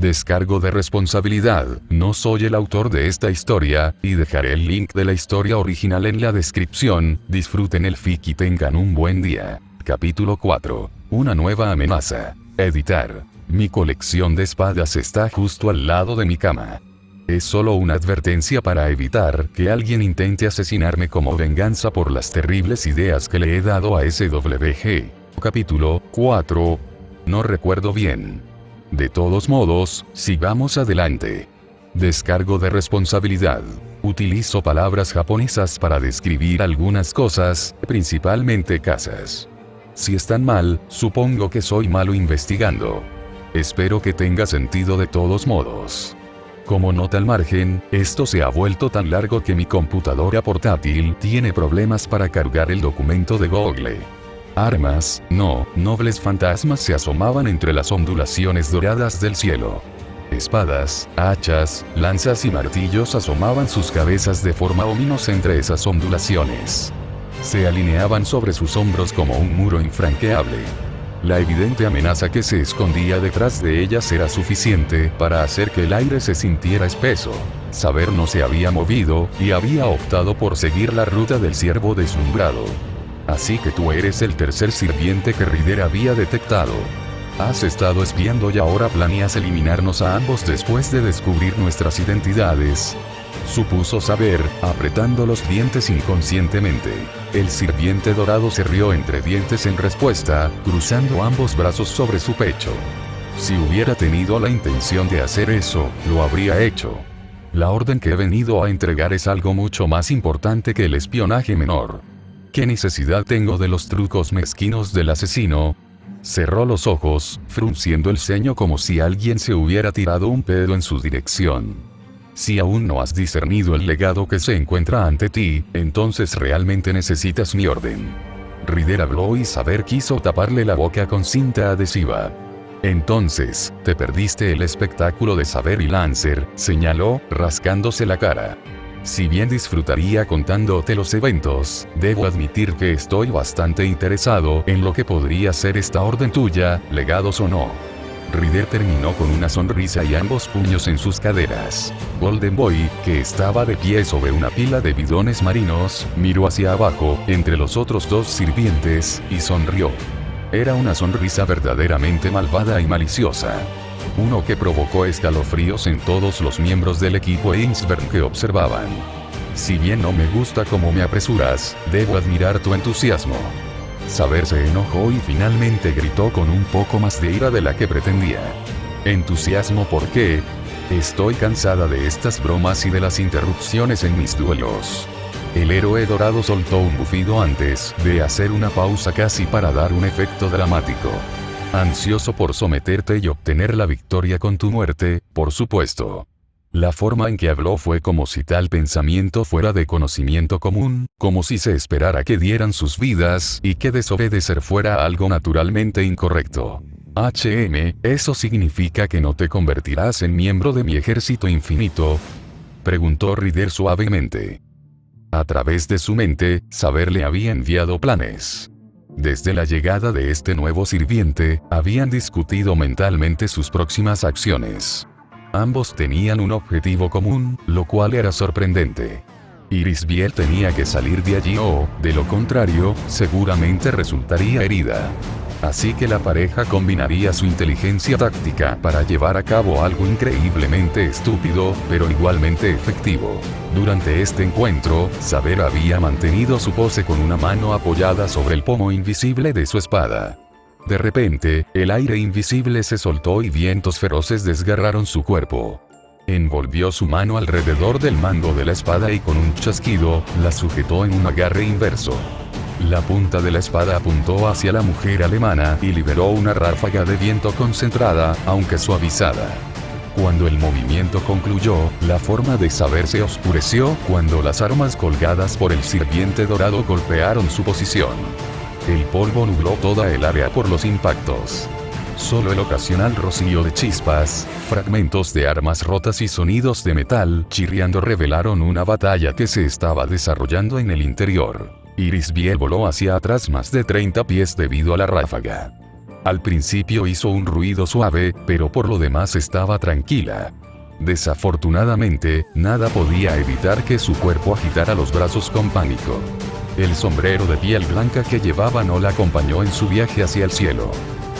Descargo de responsabilidad, no soy el autor de esta historia, y dejaré el link de la historia original en la descripción. Disfruten el fic y tengan un buen día. Capítulo 4. Una nueva amenaza. Editar. Mi colección de espadas está justo al lado de mi cama. Es solo una advertencia para evitar que alguien intente asesinarme como venganza por las terribles ideas que le he dado a SWG. Capítulo 4. No recuerdo bien. De todos modos, sigamos adelante. Descargo de responsabilidad. Utilizo palabras japonesas para describir algunas cosas, principalmente casas. Si están mal, supongo que soy malo investigando. Espero que tenga sentido de todos modos. Como nota al margen, esto se ha vuelto tan largo que mi computadora portátil tiene problemas para cargar el documento de Google. Armas, no, nobles fantasmas se asomaban entre las ondulaciones doradas del cielo. Espadas, hachas, lanzas y martillos asomaban sus cabezas de forma ominosa entre esas ondulaciones. Se alineaban sobre sus hombros como un muro infranqueable. La evidente amenaza que se escondía detrás de ellas era suficiente para hacer que el aire se sintiera espeso. Saber no se había movido, y había optado por seguir la ruta del ciervo deslumbrado. Así que tú eres el tercer sirviente que Ryder había detectado. Has estado espiando y ahora planeas eliminarnos a ambos después de descubrir nuestras identidades. Supuso saber, apretando los dientes inconscientemente. El sirviente dorado se rió entre dientes en respuesta, cruzando ambos brazos sobre su pecho. Si hubiera tenido la intención de hacer eso, lo habría hecho. La orden que he venido a entregar es algo mucho más importante que el espionaje menor. ¿Qué necesidad tengo de los trucos mezquinos del asesino? Cerró los ojos, frunciendo el ceño como si alguien se hubiera tirado un pedo en su dirección. Si aún no has discernido el legado que se encuentra ante ti, entonces realmente necesitas mi orden. Ryder habló y Saber quiso taparle la boca con cinta adhesiva. Entonces, te perdiste el espectáculo de Saber y Lancer, señaló, rascándose la cara. Si bien disfrutaría contándote los eventos, debo admitir que estoy bastante interesado en lo que podría ser esta orden tuya, legados o no. Ryder terminó con una sonrisa y ambos puños en sus caderas. Golden Boy, que estaba de pie sobre una pila de bidones marinos, miró hacia abajo, entre los otros dos sirvientes, y sonrió. Era una sonrisa verdaderamente malvada y maliciosa. Uno que provocó escalofríos en todos los miembros del equipo Ainsburn que observaban. Si bien no me gusta cómo me apresuras, debo admirar tu entusiasmo. Saber se enojó y finalmente gritó con un poco más de ira de la que pretendía. ¿Entusiasmo por qué? Estoy cansada de estas bromas y de las interrupciones en mis duelos. El héroe dorado soltó un bufido antes de hacer una pausa casi para dar un efecto dramático. Ansioso por someterte y obtener la victoria con tu muerte, por supuesto. La forma en que habló fue como si tal pensamiento fuera de conocimiento común, como si se esperara que dieran sus vidas y que desobedecer fuera algo naturalmente incorrecto. ¿Eso significa que no te convertirás en miembro de mi ejército infinito? Preguntó Ryder suavemente. A través de su mente, Saber le había enviado planes. Desde la llegada de este nuevo sirviente, habían discutido mentalmente sus próximas acciones. Ambos tenían un objetivo común, lo cual era sorprendente. Irisbiel tenía que salir de allí o, de lo contrario, seguramente resultaría herida. Así que la pareja combinaría su inteligencia táctica para llevar a cabo algo increíblemente estúpido, pero igualmente efectivo. Durante este encuentro, Saber había mantenido su pose con una mano apoyada sobre el pomo invisible de su espada. De repente, el aire invisible se soltó y vientos feroces desgarraron su cuerpo. Envolvió su mano alrededor del mango de la espada y con un chasquido, la sujetó en un agarre inverso. La punta de la espada apuntó hacia la mujer alemana y liberó una ráfaga de viento concentrada, aunque suavizada. Cuando el movimiento concluyó, la forma de Saber se oscureció cuando las armas colgadas por el sirviente dorado golpearon su posición. El polvo nubló toda el área por los impactos. Solo el ocasional rocío de chispas, fragmentos de armas rotas y sonidos de metal chirriando revelaron una batalla que se estaba desarrollando en el interior. Irisbiel voló hacia atrás más de 30 pies debido a la ráfaga. Al principio hizo un ruido suave, pero por lo demás estaba tranquila. Desafortunadamente, nada podía evitar que su cuerpo agitara los brazos con pánico. El sombrero de piel blanca que llevaba no la acompañó en su viaje hacia el cielo.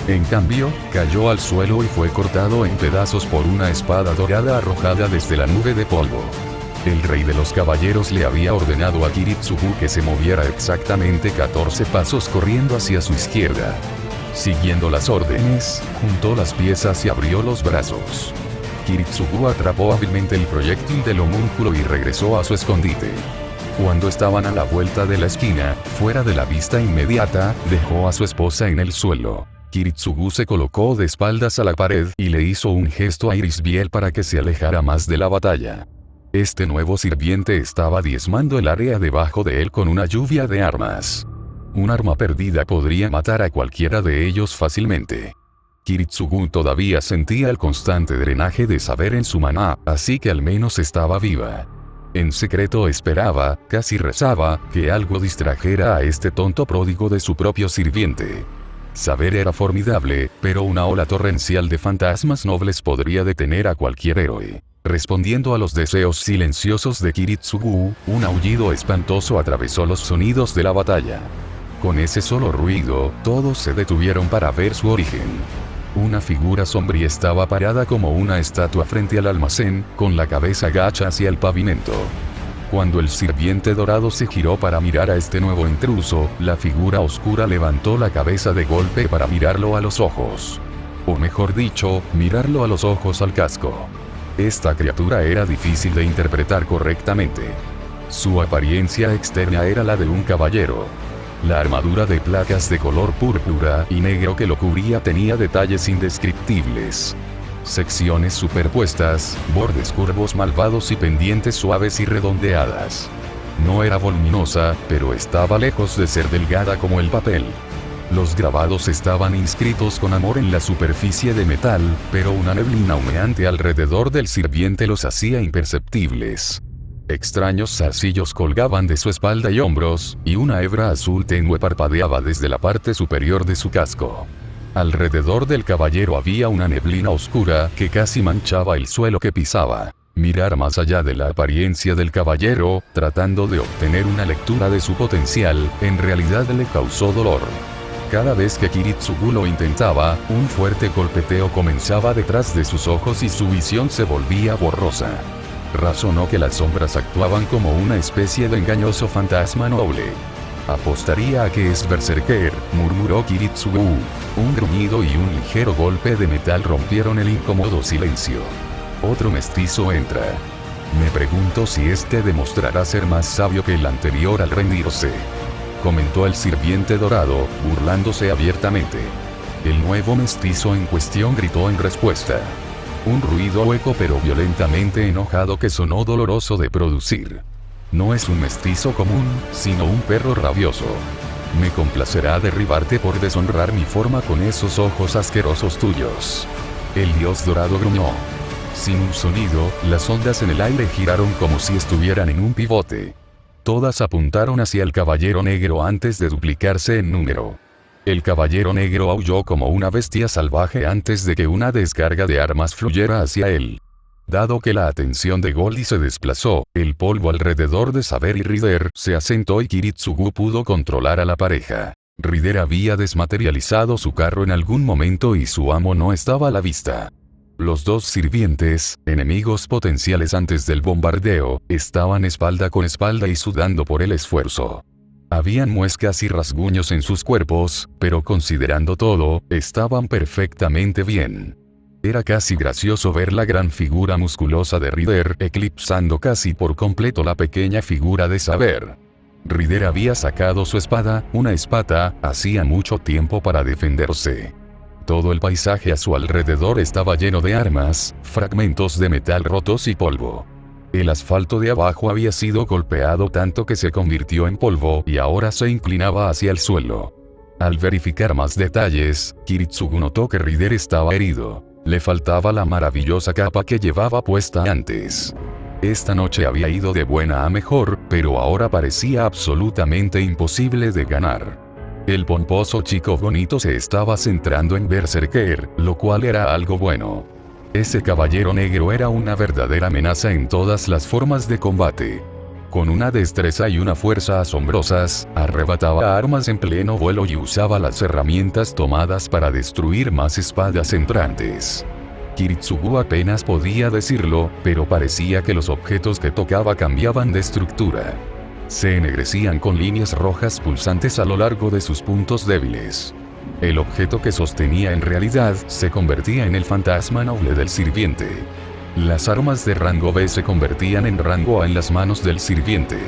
En cambio, cayó al suelo y fue cortado en pedazos por una espada dorada arrojada desde la nube de polvo. El rey de los caballeros le había ordenado a Kiritsugu que se moviera exactamente 14 pasos corriendo hacia su izquierda. Siguiendo las órdenes, juntó las piezas y abrió los brazos. Kiritsugu atrapó hábilmente el proyectil del homúnculo y regresó a su escondite. Cuando estaban a la vuelta de la esquina, fuera de la vista inmediata, dejó a su esposa en el suelo. Kiritsugu se colocó de espaldas a la pared y le hizo un gesto a Irisbiel para que se alejara más de la batalla. Este nuevo sirviente estaba diezmando el área debajo de él con una lluvia de armas. Un arma perdida podría matar a cualquiera de ellos fácilmente. Kiritsugu todavía sentía el constante drenaje de saber en su maná, así que al menos estaba viva. En secreto esperaba, casi rezaba, que algo distrajera a este tonto pródigo de su propio sirviente. Saber era formidable, pero una ola torrencial de fantasmas nobles podría detener a cualquier héroe. Respondiendo a los deseos silenciosos de Kiritsugu, un aullido espantoso atravesó los sonidos de la batalla. Con ese solo ruido, todos se detuvieron para ver su origen. Una figura sombría estaba parada como una estatua frente al almacén, con la cabeza gacha hacia el pavimento. Cuando el sirviente dorado se giró para mirar a este nuevo intruso, la figura oscura levantó la cabeza de golpe para mirarlo a los ojos. O mejor dicho, mirarlo a los ojos al casco. Esta criatura era difícil de interpretar correctamente. Su apariencia externa era la de un caballero. La armadura de placas de color púrpura y negro que lo cubría tenía detalles indescriptibles. Secciones superpuestas, bordes curvos malvados y pendientes suaves y redondeadas. No era voluminosa, pero estaba lejos de ser delgada como el papel. Los grabados estaban inscritos con amor en la superficie de metal, pero una neblina humeante alrededor del sirviente los hacía imperceptibles. Extraños zarcillos colgaban de su espalda y hombros, y una hebra azul tenue parpadeaba desde la parte superior de su casco. Alrededor del caballero había una neblina oscura que casi manchaba el suelo que pisaba. Mirar más allá de la apariencia del caballero, tratando de obtener una lectura de su potencial, en realidad le causó dolor. Cada vez que Kiritsugu lo intentaba, un fuerte golpeteo comenzaba detrás de sus ojos y su visión se volvía borrosa. Razonó que las sombras actuaban como una especie de engañoso fantasma noble. Apostaría a que es berserker, murmuró Kiritsugu. Un gruñido y un ligero golpe de metal rompieron el incómodo silencio. Otro mestizo entra. Me pregunto si este demostrará ser más sabio que el anterior al rendirse, comentó el sirviente dorado, burlándose abiertamente. El nuevo mestizo en cuestión gritó en respuesta. Un ruido hueco pero violentamente enojado que sonó doloroso de producir. No es un mestizo común, sino un perro rabioso. Me complacerá derribarte por deshonrar mi forma con esos ojos asquerosos tuyos. El dios dorado gruñó. Sin un sonido, las ondas en el aire giraron como si estuvieran en un pivote. Todas apuntaron hacia el caballero negro antes de duplicarse en número. El caballero negro aulló como una bestia salvaje antes de que una descarga de armas fluyera hacia él. Dado que la atención de Goldie se desplazó, el polvo alrededor de Saber y Rider se asentó y Kiritsugu pudo controlar a la pareja. Rider había desmaterializado su carro en algún momento y su amo no estaba a la vista. Los dos sirvientes, enemigos potenciales antes del bombardeo, estaban espalda con espalda y sudando por el esfuerzo. Habían muescas y rasguños en sus cuerpos, pero considerando todo, estaban perfectamente bien. Era casi gracioso ver la gran figura musculosa de Rider eclipsando casi por completo la pequeña figura de Saber. Rider había sacado su espada, una espata, hacía mucho tiempo para defenderse. Todo el paisaje a su alrededor estaba lleno de armas, fragmentos de metal rotos y polvo. El asfalto de abajo había sido golpeado tanto que se convirtió en polvo y ahora se inclinaba hacia el suelo. Al verificar más detalles, Kiritsugu notó que Rider estaba herido. Le faltaba la maravillosa capa que llevaba puesta antes. Esta noche había ido de buena a mejor, pero ahora parecía absolutamente imposible de ganar. El pomposo chico bonito se estaba centrando en Berserker, lo cual era algo bueno. Ese caballero negro era una verdadera amenaza en todas las formas de combate. Con una destreza y una fuerza asombrosas, arrebataba armas en pleno vuelo y usaba las herramientas tomadas para destruir más espadas entrantes. Kiritsugu apenas podía decirlo, pero parecía que los objetos que tocaba cambiaban de estructura. Se ennegrecían con líneas rojas pulsantes a lo largo de sus puntos débiles. El objeto que sostenía en realidad se convertía en el fantasma noble del sirviente. Las armas de rango B se convertían en rango A en las manos del sirviente.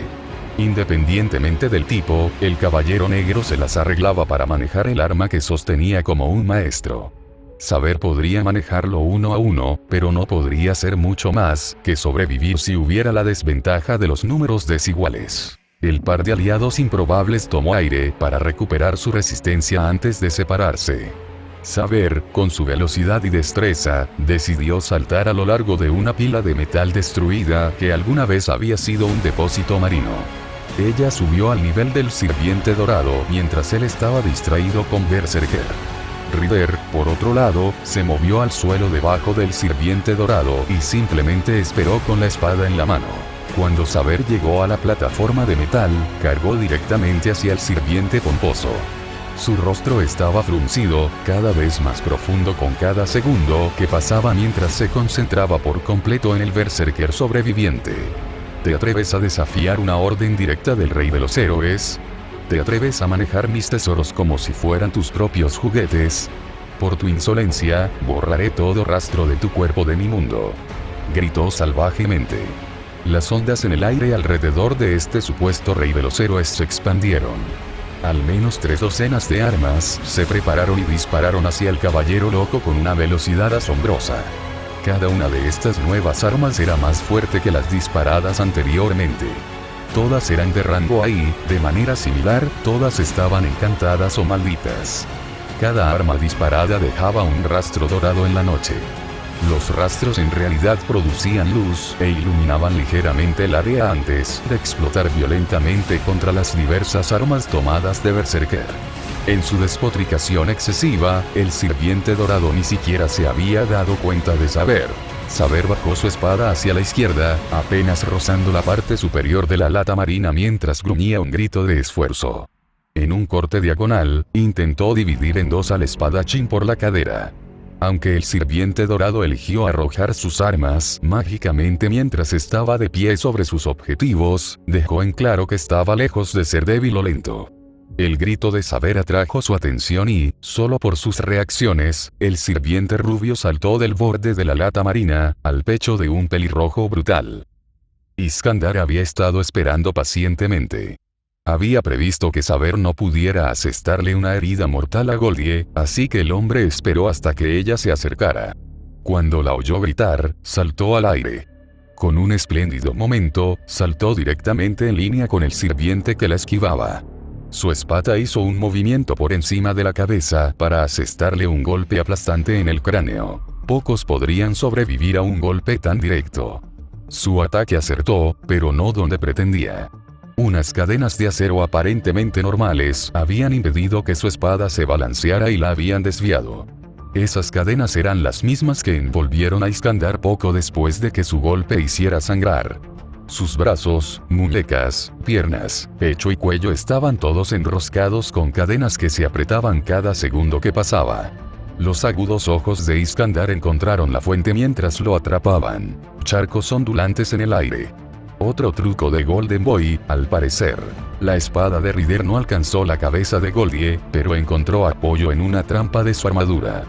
Independientemente del tipo, el caballero negro se las arreglaba para manejar el arma que sostenía como un maestro. Saber podría manejarlo uno a uno, pero no podría ser mucho más que sobrevivir si hubiera la desventaja de los números desiguales. El par de aliados improbables tomó aire para recuperar su resistencia antes de separarse. Saber, con su velocidad y destreza, decidió saltar a lo largo de una pila de metal destruida que alguna vez había sido un depósito marino. Ella subió al nivel del sirviente dorado mientras él estaba distraído con Berserker. Rider, por otro lado, se movió al suelo debajo del sirviente dorado y simplemente esperó con la espada en la mano. Cuando Saber llegó a la plataforma de metal, cargó directamente hacia el sirviente pomposo. Su rostro estaba fruncido, cada vez más profundo con cada segundo que pasaba mientras se concentraba por completo en el Berserker sobreviviente. ¿Te atreves a desafiar una orden directa del Rey de los Héroes? ¿Te atreves a manejar mis tesoros como si fueran tus propios juguetes? Por tu insolencia, borraré todo rastro de tu cuerpo de mi mundo. Gritó salvajemente. Las ondas en el aire alrededor de este supuesto Rey de los Héroes se expandieron. Al menos 3 docenas de armas se prepararon y dispararon hacia el caballero loco con una velocidad asombrosa. Cada una de estas nuevas armas era más fuerte que las disparadas anteriormente. Todas eran de rango A y, de manera similar, todas estaban encantadas o malditas. Cada arma disparada dejaba un rastro dorado en la noche. Los rastros en realidad producían luz e iluminaban ligeramente el área antes de explotar violentamente contra las diversas armas tomadas de Berserker. En su despotricación excesiva, el sirviente dorado ni siquiera se había dado cuenta de Saber. Saber bajó su espada hacia la izquierda, apenas rozando la parte superior de la lata marina mientras gruñía un grito de esfuerzo. En un corte diagonal, intentó dividir en dos al espadachín por la cadera. Aunque el sirviente dorado eligió arrojar sus armas mágicamente mientras estaba de pie sobre sus objetivos, dejó en claro que estaba lejos de ser débil o lento. El grito de Saber atrajo su atención y, solo por sus reacciones, el sirviente rubio saltó del borde de la lata marina, al pecho de un pelirrojo brutal. Iskandar había estado esperando pacientemente. Había previsto que Saber no pudiera asestarle una herida mortal a Goldie, así que el hombre esperó hasta que ella se acercara. Cuando la oyó gritar, saltó al aire. Con un espléndido momento, saltó directamente en línea con el sirviente que la esquivaba. Su espada hizo un movimiento por encima de la cabeza para asestarle un golpe aplastante en el cráneo. Pocos podrían sobrevivir a un golpe tan directo. Su ataque acertó, pero no donde pretendía. Unas cadenas de acero aparentemente normales habían impedido que su espada se balanceara y la habían desviado. Esas cadenas eran las mismas que envolvieron a Iskandar poco después de que su golpe hiciera sangrar. Sus brazos, muñecas, piernas, pecho y cuello estaban todos enroscados con cadenas que se apretaban cada segundo que pasaba. Los agudos ojos de Iskandar encontraron la fuente mientras lo atrapaban. Charcos ondulantes en el aire. Otro truco de Golden Boy, al parecer. La espada de Rider no alcanzó la cabeza de Goldie, pero encontró apoyo en una trampa de su armadura.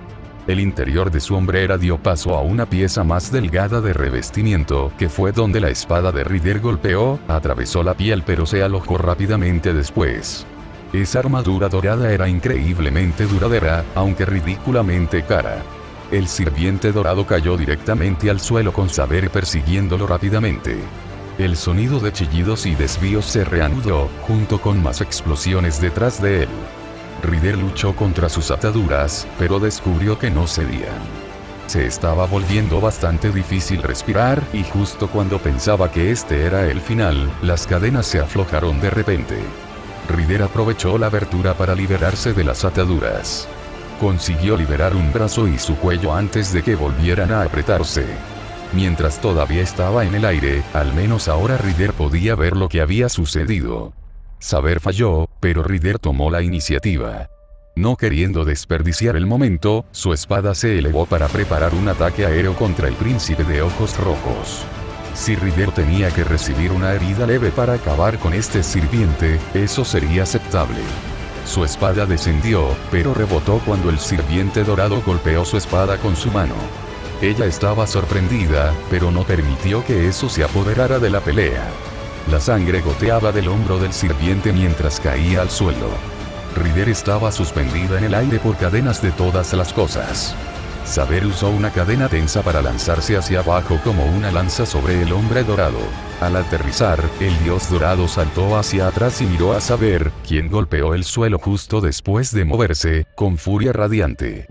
El interior de su hombrera dio paso a una pieza más delgada de revestimiento, que fue donde la espada de Rider golpeó, atravesó la piel pero se alojó rápidamente después. Esa armadura dorada era increíblemente duradera, aunque ridículamente cara. El sirviente dorado cayó directamente al suelo con Saber persiguiéndolo rápidamente. El sonido de chillidos y desvíos se reanudó, junto con más explosiones detrás de él. Rider luchó contra sus ataduras, pero descubrió que no cedían. Se estaba volviendo bastante difícil respirar, y justo cuando pensaba que este era el final, las cadenas se aflojaron de repente. Rider aprovechó la abertura para liberarse de las ataduras. Consiguió liberar un brazo y su cuello antes de que volvieran a apretarse. Mientras todavía estaba en el aire, al menos ahora Rider podía ver lo que había sucedido. Saber falló, pero Rider tomó la iniciativa. No queriendo desperdiciar el momento, su espada se elevó para preparar un ataque aéreo contra el príncipe de ojos rojos. Si Rider tenía que recibir una herida leve para acabar con este sirviente, eso sería aceptable. Su espada descendió, pero rebotó cuando el sirviente dorado golpeó su espada con su mano. Ella estaba sorprendida, pero no permitió que eso se apoderara de la pelea. La sangre goteaba del hombro del sirviente mientras caía al suelo. Rider estaba suspendida en el aire por cadenas de todas las cosas. Saber usó una cadena tensa para lanzarse hacia abajo como una lanza sobre el hombre dorado. Al aterrizar, el dios dorado saltó hacia atrás y miró a Saber, quien golpeó el suelo justo después de moverse, con furia radiante.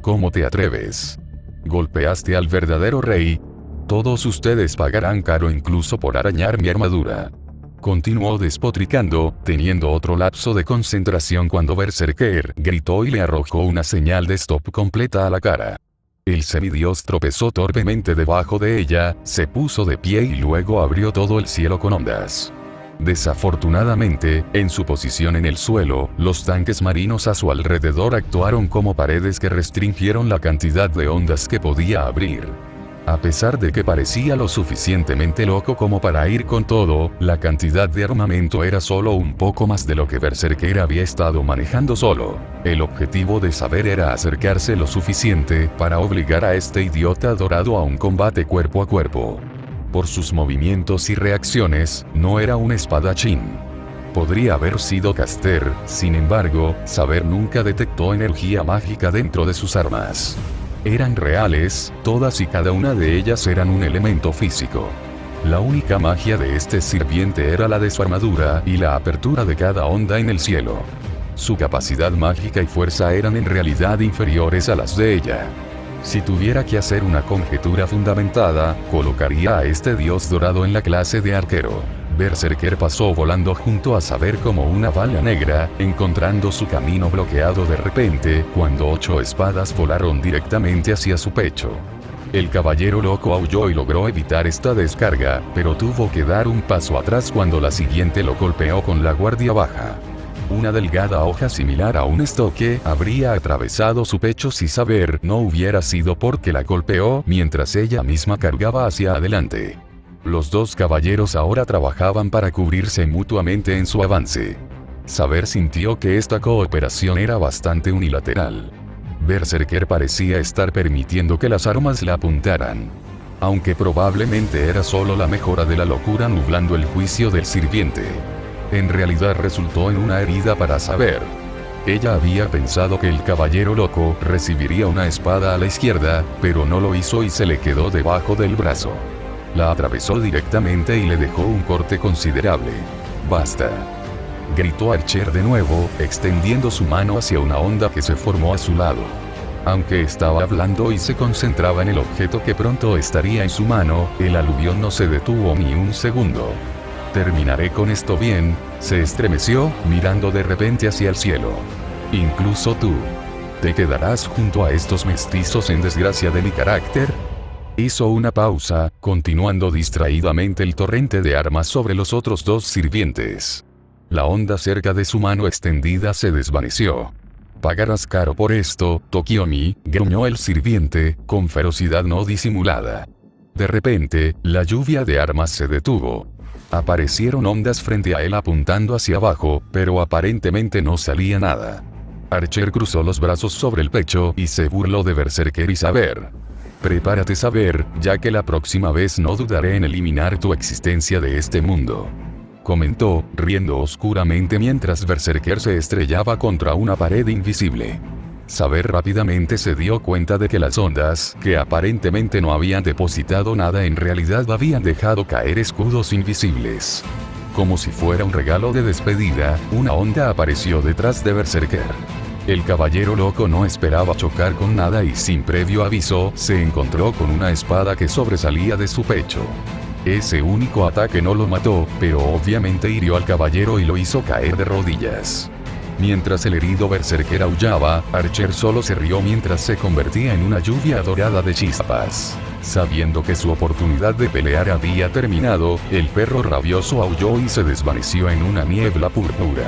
¿Cómo te atreves? Golpeaste al verdadero rey. Todos ustedes pagarán caro incluso por arañar mi armadura. Continuó despotricando, teniendo otro lapso de concentración cuando Berserker gritó y le arrojó una señal de stop completa a la cara. El semidios tropezó torpemente debajo de ella, se puso de pie y luego abrió todo el cielo con ondas. Desafortunadamente, en su posición en el suelo, los tanques marinos a su alrededor actuaron como paredes que restringieron la cantidad de ondas que podía abrir. A pesar de que parecía lo suficientemente loco como para ir con todo, la cantidad de armamento era solo un poco más de lo que Berserker había estado manejando solo. El objetivo de Saber era acercarse lo suficiente para obligar a este idiota dorado a un combate cuerpo a cuerpo. Por sus movimientos y reacciones, no era un espadachín. Podría haber sido caster, sin embargo, Saber nunca detectó energía mágica dentro de sus armas. Eran reales, todas y cada una de ellas eran un elemento físico. La única magia de este sirviente era la de su armadura y la apertura de cada onda en el cielo. Su capacidad mágica y fuerza eran en realidad inferiores a las de ella. Si tuviera que hacer una conjetura fundamentada, colocaría a este dios dorado en la clase de arquero. Berserker pasó volando junto a Saber como una bala negra, encontrando su camino bloqueado de repente, cuando 8 espadas volaron directamente hacia su pecho. El caballero loco aulló y logró evitar esta descarga, pero tuvo que dar un paso atrás cuando la siguiente lo golpeó con la guardia baja. Una delgada hoja similar a un estoque habría atravesado su pecho si Saber no hubiera sido porque la golpeó mientras ella misma cargaba hacia adelante. Los dos caballeros ahora trabajaban para cubrirse mutuamente en su avance. Saber sintió que esta cooperación era bastante unilateral. Berserker parecía estar permitiendo que las armas la apuntaran. Aunque probablemente era solo la mejora de la locura nublando el juicio del sirviente. En realidad resultó en una herida para Saber. Ella había pensado que el caballero loco recibiría una espada a la izquierda, pero no lo hizo y se le quedó debajo del brazo. La atravesó directamente y le dejó un corte considerable. «Basta», gritó Archer de nuevo, extendiendo su mano hacia una onda que se formó a su lado. Aunque estaba hablando y se concentraba en el objeto que pronto estaría en su mano, el aluvión no se detuvo ni un segundo. «Terminaré con esto bien», se estremeció, mirando de repente hacia el cielo. «Incluso tú. ¿Te quedarás junto a estos mestizos en desgracia de mi carácter?». Hizo una pausa, continuando distraídamente el torrente de armas sobre los otros dos sirvientes. La onda cerca de su mano extendida se desvaneció. «Pagarás caro por esto, Tokiomi», gruñó el sirviente, con ferocidad no disimulada. De repente, la lluvia de armas se detuvo. Aparecieron ondas frente a él apuntando hacia abajo, pero aparentemente no salía nada. Archer cruzó los brazos sobre el pecho y se burló de Berserker y Saber. «Prepárate, Saber, ya que la próxima vez no dudaré en eliminar tu existencia de este mundo», comentó, riendo oscuramente mientras Berserker se estrellaba contra una pared invisible. Saber rápidamente se dio cuenta de que las ondas, que aparentemente no habían depositado nada, en realidad habían dejado caer escudos invisibles. Como si fuera un regalo de despedida, una onda apareció detrás de Berserker. El caballero loco no esperaba chocar con nada y sin previo aviso, se encontró con una espada que sobresalía de su pecho. Ese único ataque no lo mató, pero obviamente hirió al caballero y lo hizo caer de rodillas. Mientras el herido berserker aullaba, Archer solo se rió mientras se convertía en una lluvia dorada de chispas. Sabiendo que su oportunidad de pelear había terminado, el perro rabioso aulló y se desvaneció en una niebla púrpura.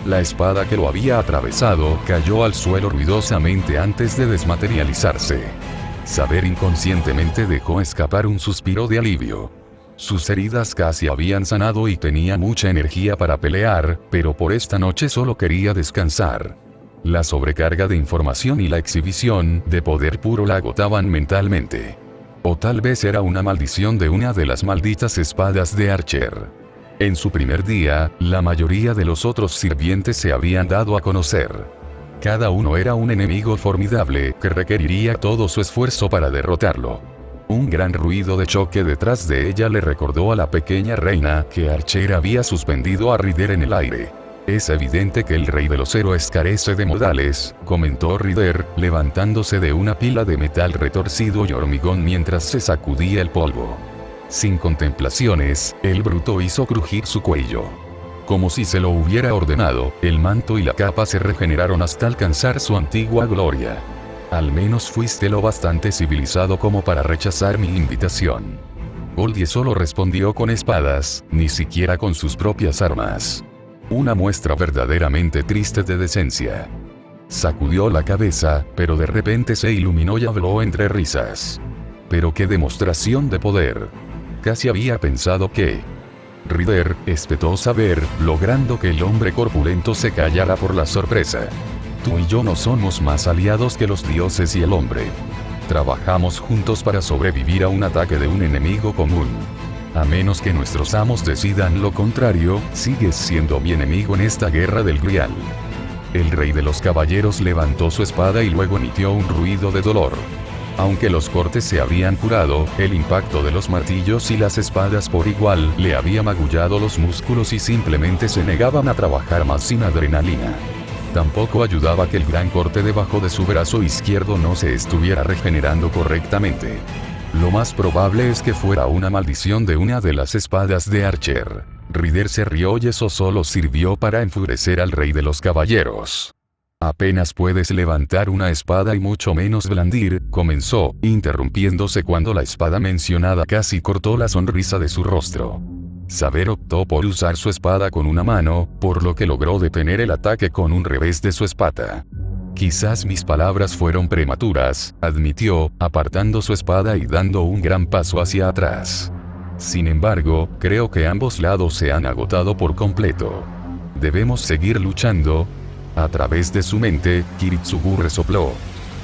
La espada que lo había atravesado cayó al suelo ruidosamente antes de desmaterializarse. Saber inconscientemente dejó escapar un suspiro de alivio. Sus heridas casi habían sanado y tenía mucha energía para pelear, pero por esta noche solo quería descansar. La sobrecarga de información y la exhibición de poder puro la agotaban mentalmente. O tal vez era una maldición de una de las malditas espadas de Archer. En su primer día, la mayoría de los otros sirvientes se habían dado a conocer. Cada uno era un enemigo formidable que requeriría todo su esfuerzo para derrotarlo. Un gran ruido de choque detrás de ella le recordó a la pequeña reina que Archer había suspendido a Ryder en el aire. Es evidente que el rey de los héroes carece de modales, comentó Ryder, levantándose de una pila de metal retorcido y hormigón mientras se sacudía el polvo. Sin contemplaciones, el bruto hizo crujir su cuello. Como si se lo hubiera ordenado, el manto y la capa se regeneraron hasta alcanzar su antigua gloria. Al menos fuiste lo bastante civilizado como para rechazar mi invitación. Goldie solo respondió con espadas, ni siquiera con sus propias armas. Una muestra verdaderamente triste de decencia. Sacudió la cabeza, pero de repente se iluminó y habló entre risas. Pero qué demostración de poder. Casi había pensado que... Ryder espetó saber, logrando que el hombre corpulento se callara por la sorpresa. Tú y yo no somos más aliados que los dioses y el hombre. Trabajamos juntos para sobrevivir a un ataque de un enemigo común. A menos que nuestros amos decidan lo contrario, sigues siendo mi enemigo en esta guerra del Grial. El rey de los caballeros levantó su espada y luego emitió un ruido de dolor. Aunque los cortes se habían curado, el impacto de los martillos y las espadas por igual le había magullado los músculos y simplemente se negaban a trabajar más sin adrenalina. Tampoco ayudaba que el gran corte debajo de su brazo izquierdo no se estuviera regenerando correctamente. Lo más probable es que fuera una maldición de una de las espadas de Archer. Ryder se rió y eso solo sirvió para enfurecer al rey de los caballeros. Apenas puedes levantar una espada y mucho menos blandir, comenzó, interrumpiéndose cuando la espada mencionada casi cortó la sonrisa de su rostro. Saber optó por usar su espada con una mano, por lo que logró detener el ataque con un revés de su espada. Quizás mis palabras fueron prematuras, admitió, apartando su espada y dando un gran paso hacia atrás. Sin embargo, creo que ambos lados se han agotado por completo. Debemos seguir luchando. A través de su mente, Kiritsugu resopló.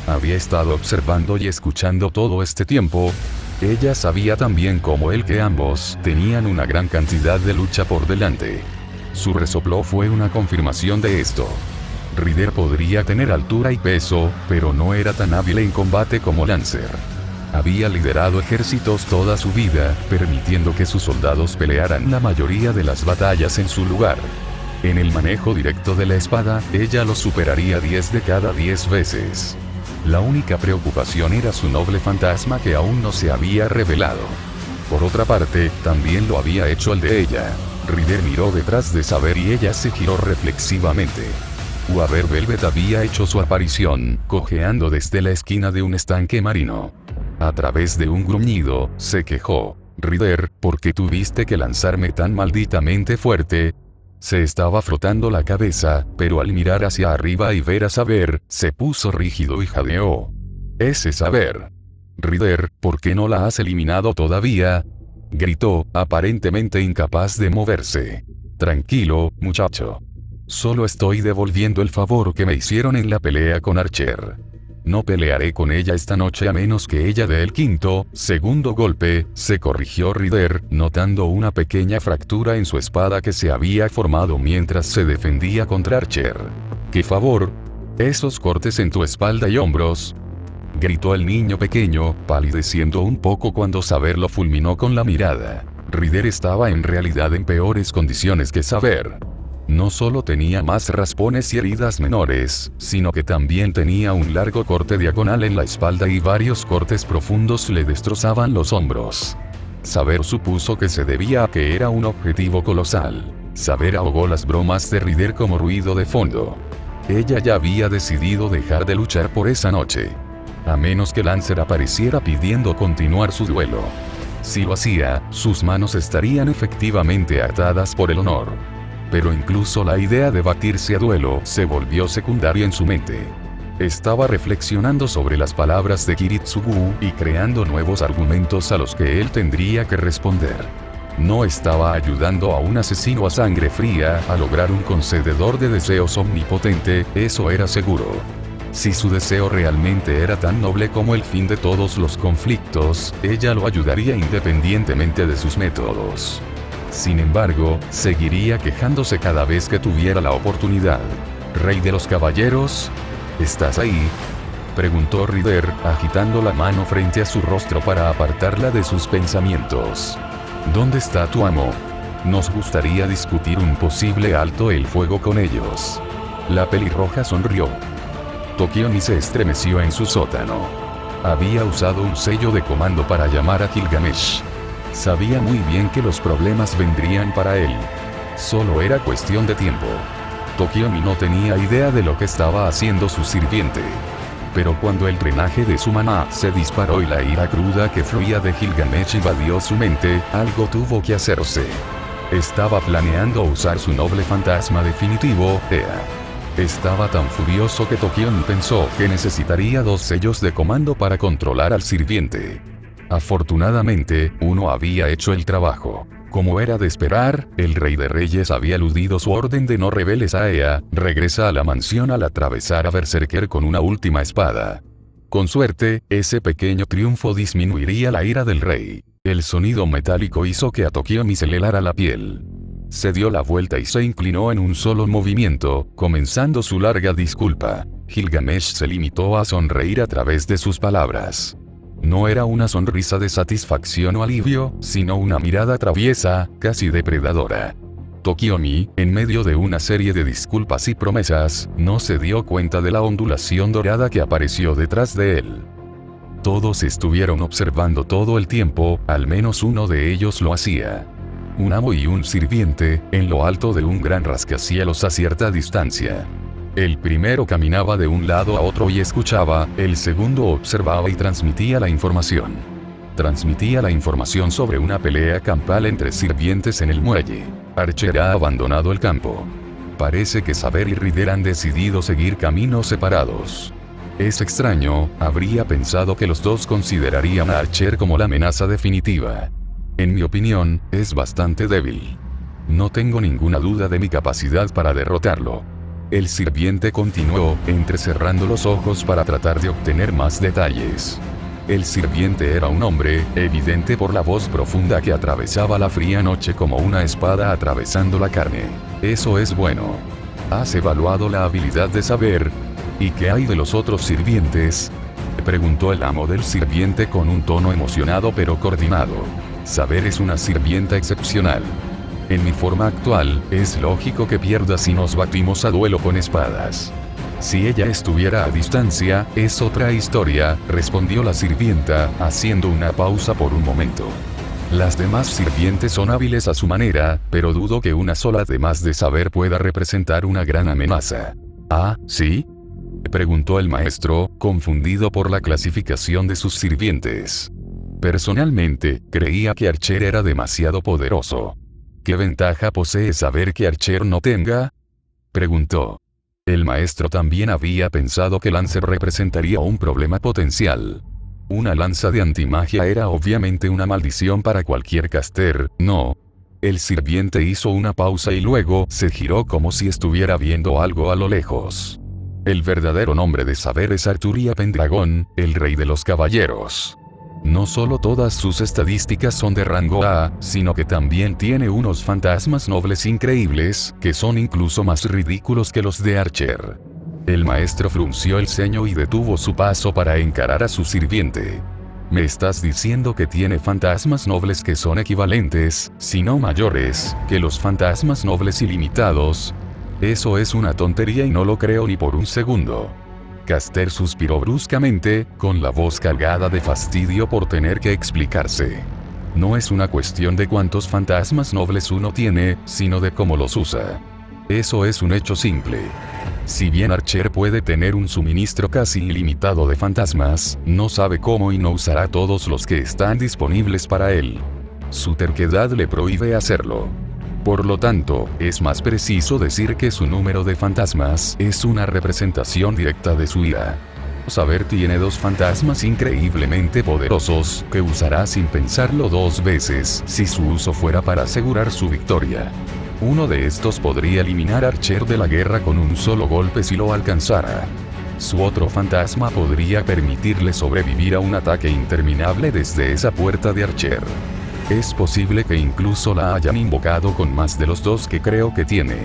Había estado observando y escuchando todo este tiempo. Ella sabía tan bien como él que ambos tenían una gran cantidad de lucha por delante. Su resopló fue una confirmación de esto. Ryder podría tener altura y peso, pero no era tan hábil en combate como Lancer. Había liderado ejércitos toda su vida, permitiendo que sus soldados pelearan la mayoría de las batallas en su lugar. En el manejo directo de la espada, ella lo superaría 10 de cada 10 veces. La única preocupación era su noble fantasma que aún no se había revelado. Por otra parte, también lo había hecho el de ella. Ryder miró detrás de Saber y ella se giró reflexivamente. Waver Velvet había hecho su aparición, cojeando desde la esquina de un estanque marino. A través de un gruñido, se quejó. Ryder, ¿por qué tuviste que lanzarme tan malditamente fuerte? Se estaba frotando la cabeza, pero al mirar hacia arriba y ver a Saber, se puso rígido y jadeó. Ese Saber. Ryder, ¿por qué no la has eliminado todavía? Gritó, aparentemente incapaz de moverse. Tranquilo, muchacho. Solo estoy devolviendo el favor que me hicieron en la pelea con Archer. No pelearé con ella esta noche a menos que ella dé el segundo golpe, se corrigió Ryder, notando una pequeña fractura en su espada que se había formado mientras se defendía contra Archer. ¿Qué favor? ¿Esos cortes en tu espalda y hombros? Gritó el niño pequeño, palideciendo un poco cuando Saber lo fulminó con la mirada. Ryder estaba en realidad en peores condiciones que Saber. No solo tenía más raspones y heridas menores, sino que también tenía un largo corte diagonal en la espalda y varios cortes profundos le destrozaban los hombros. Saber supuso que se debía a que era un objetivo colosal. Saber ahogó las bromas de Ryder como ruido de fondo. Ella ya había decidido dejar de luchar por esa noche. A menos que Lancer apareciera pidiendo continuar su duelo. Si lo hacía, sus manos estarían efectivamente atadas por el honor. Pero incluso la idea de batirse a duelo se volvió secundaria en su mente. Estaba reflexionando sobre las palabras de Kiritsugu y creando nuevos argumentos a los que él tendría que responder. No estaba ayudando a un asesino a sangre fría a lograr un concededor de deseos omnipotente, eso era seguro. Si su deseo realmente era tan noble como el fin de todos los conflictos, ella lo ayudaría independientemente de sus métodos. Sin embargo, seguiría quejándose cada vez que tuviera la oportunidad. «Rey de los caballeros, ¿estás ahí?», preguntó Ryder, agitando la mano frente a su rostro para apartarla de sus pensamientos. «¿Dónde está tu amo? Nos gustaría discutir un posible alto el fuego con ellos». La pelirroja sonrió. Tokiomi se estremeció en su sótano. Había usado un sello de comando para llamar a Gilgamesh. Sabía muy bien que los problemas vendrían para él. Solo era cuestión de tiempo. Tokiomi no tenía idea de lo que estaba haciendo su sirviente. Pero cuando el drenaje de su maná se disparó y la ira cruda que fluía de Gilgamesh invadió su mente, algo tuvo que hacerse. Estaba planeando usar su noble fantasma definitivo, Ea. Estaba tan furioso que Tokiomi pensó que necesitaría 2 sellos de comando para controlar al sirviente. Afortunadamente, uno había hecho el trabajo. Como era de esperar, el Rey de Reyes había eludido su orden de no reveles a Ea, regresa a la mansión al atravesar a Berserker con una última espada. Con suerte, ese pequeño triunfo disminuiría la ira del rey. El sonido metálico hizo que a Tokiomi se le helara la piel. Se dio la vuelta y se inclinó en un solo movimiento, comenzando su larga disculpa. Gilgamesh se limitó a sonreír a través de sus palabras. No era una sonrisa de satisfacción o alivio, sino una mirada traviesa, casi depredadora. Tokiomi, en medio de una serie de disculpas y promesas, no se dio cuenta de la ondulación dorada que apareció detrás de él. Todos estuvieron observando todo el tiempo, al menos uno de ellos lo hacía. Un amo y un sirviente, en lo alto de un gran rascacielos a cierta distancia. El primero caminaba de un lado a otro y escuchaba, el segundo observaba y transmitía la información. Transmitía la información sobre una pelea campal entre sirvientes en el muelle. Archer ha abandonado el campo. Parece que Saber y Ryder han decidido seguir caminos separados. Es extraño, habría pensado que los dos considerarían a Archer como la amenaza definitiva. En mi opinión, es bastante débil. No tengo ninguna duda de mi capacidad para derrotarlo. El sirviente continuó, entrecerrando los ojos para tratar de obtener más detalles. El sirviente era un hombre, evidente por la voz profunda que atravesaba la fría noche como una espada atravesando la carne. Eso es bueno. ¿Has evaluado la habilidad de Saber? ¿Y qué hay de los otros sirvientes?, preguntó el amo del sirviente con un tono emocionado pero coordinado. Saber es una sirvienta excepcional. En mi forma actual, es lógico que pierda si nos batimos a duelo con espadas. Si ella estuviera a distancia, es otra historia, respondió la sirvienta, haciendo una pausa por un momento. Las demás sirvientes son hábiles a su manera, pero dudo que una sola además de Saber pueda representar una gran amenaza. ¿Ah, sí?, preguntó el maestro, confundido por la clasificación de sus sirvientes. Personalmente, creía que Archer era demasiado poderoso. ¿Qué ventaja posee Saber que Archer no tenga?, preguntó. El maestro también había pensado que Lancer representaría un problema potencial. Una lanza de antimagia era obviamente una maldición para cualquier caster, ¿no? El sirviente hizo una pausa y luego se giró como si estuviera viendo algo a lo lejos. El verdadero nombre de Saber es Arturia Pendragon, el rey de los caballeros. No solo todas sus estadísticas son de rango A, sino que también tiene unos fantasmas nobles increíbles, que son incluso más ridículos que los de Archer. El maestro frunció el ceño y detuvo su paso para encarar a su sirviente. ¿Me estás diciendo que tiene fantasmas nobles que son equivalentes, si no mayores, que los fantasmas nobles ilimitados? Eso es una tontería y no lo creo ni por un segundo. Caster suspiró bruscamente, con la voz cargada de fastidio por tener que explicarse. No es una cuestión de cuántos fantasmas nobles uno tiene, sino de cómo los usa. Eso es un hecho simple. Si bien Archer puede tener un suministro casi ilimitado de fantasmas, no sabe cómo y no usará todos los que están disponibles para él. Su terquedad le prohíbe hacerlo. Por lo tanto, es más preciso decir que su número de fantasmas es una representación directa de su ira. Saber tiene dos fantasmas increíblemente poderosos, que usará sin pensarlo dos veces si su uso fuera para asegurar su victoria. Uno de estos podría eliminar a Archer de la guerra con un solo golpe si lo alcanzara. Su otro fantasma podría permitirle sobrevivir a un ataque interminable desde esa puerta de Archer. Es posible que incluso la hayan invocado con más de los dos que creo que tiene.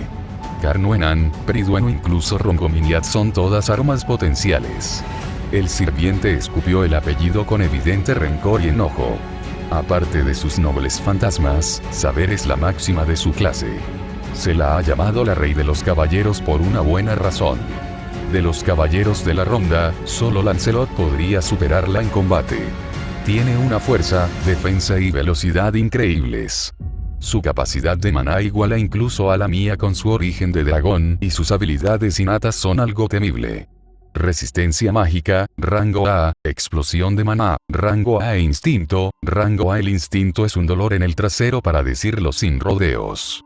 Carnuenan, Peridueno, incluso Rongominiad son todas armas potenciales. El sirviente escupió el apellido con evidente rencor y enojo. Aparte de sus nobles fantasmas, saber es la máxima de su clase. Se la ha llamado la Rey de los Caballeros por una buena razón. De los caballeros de la ronda, solo Lancelot podría superarla en combate. Tiene una fuerza, defensa y velocidad increíbles. Su capacidad de maná iguala incluso a la mía con su origen de dragón, y sus habilidades innatas son algo temible. Resistencia mágica, rango A, explosión de maná, rango A e instinto, rango A. El instinto es un dolor en el trasero para decirlo sin rodeos.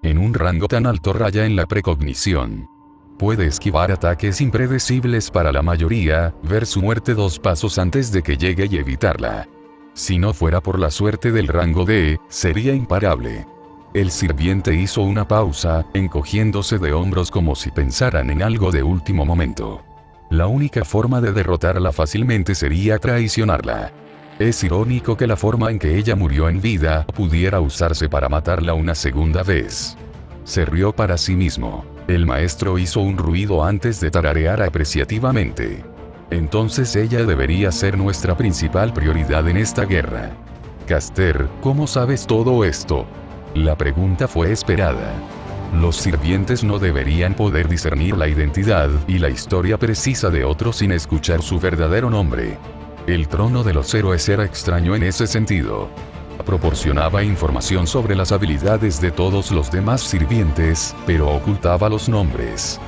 En un rango tan alto raya en la precognición. Puede esquivar ataques impredecibles para la mayoría, ver su muerte 2 pasos antes de que llegue y evitarla. Si no fuera por la suerte del rango D, sería imparable. El sirviente hizo una pausa, encogiéndose de hombros como si pensaran en algo de último momento. La única forma de derrotarla fácilmente sería traicionarla. Es irónico que la forma en que ella murió en vida pudiera usarse para matarla una segunda vez. Se rió para sí mismo. El maestro hizo un ruido antes de tararear apreciativamente. Entonces ella debería ser nuestra principal prioridad en esta guerra. Caster, ¿cómo sabes todo esto? La pregunta fue esperada. Los sirvientes no deberían poder discernir la identidad y la historia precisa de otro sin escuchar su verdadero nombre. El trono de los héroes era extraño en ese sentido. Proporcionaba información sobre las habilidades de todos los demás sirvientes, pero ocultaba los nombres.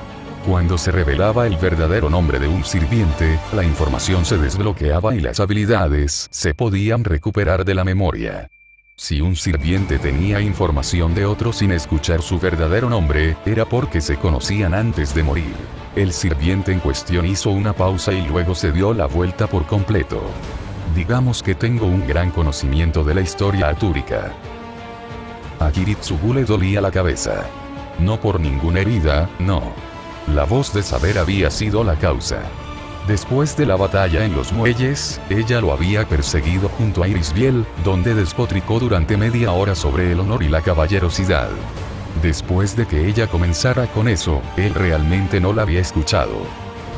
Cuando se revelaba el verdadero nombre de un sirviente, la información se desbloqueaba y las habilidades se podían recuperar de la memoria. Si un sirviente tenía información de otro sin escuchar su verdadero nombre, era porque se conocían antes de morir. El sirviente en cuestión hizo una pausa y luego se dio la vuelta por completo. Digamos que tengo un gran conocimiento de la historia artúrica. A Kiritsugu le dolía la cabeza. No por ninguna herida, no. La voz de saber había sido la causa. Después de la batalla en los muelles, ella lo había perseguido junto a Irisbiel, donde despotricó durante media hora sobre el honor y la caballerosidad. Después de que ella comenzara con eso, él realmente no la había escuchado.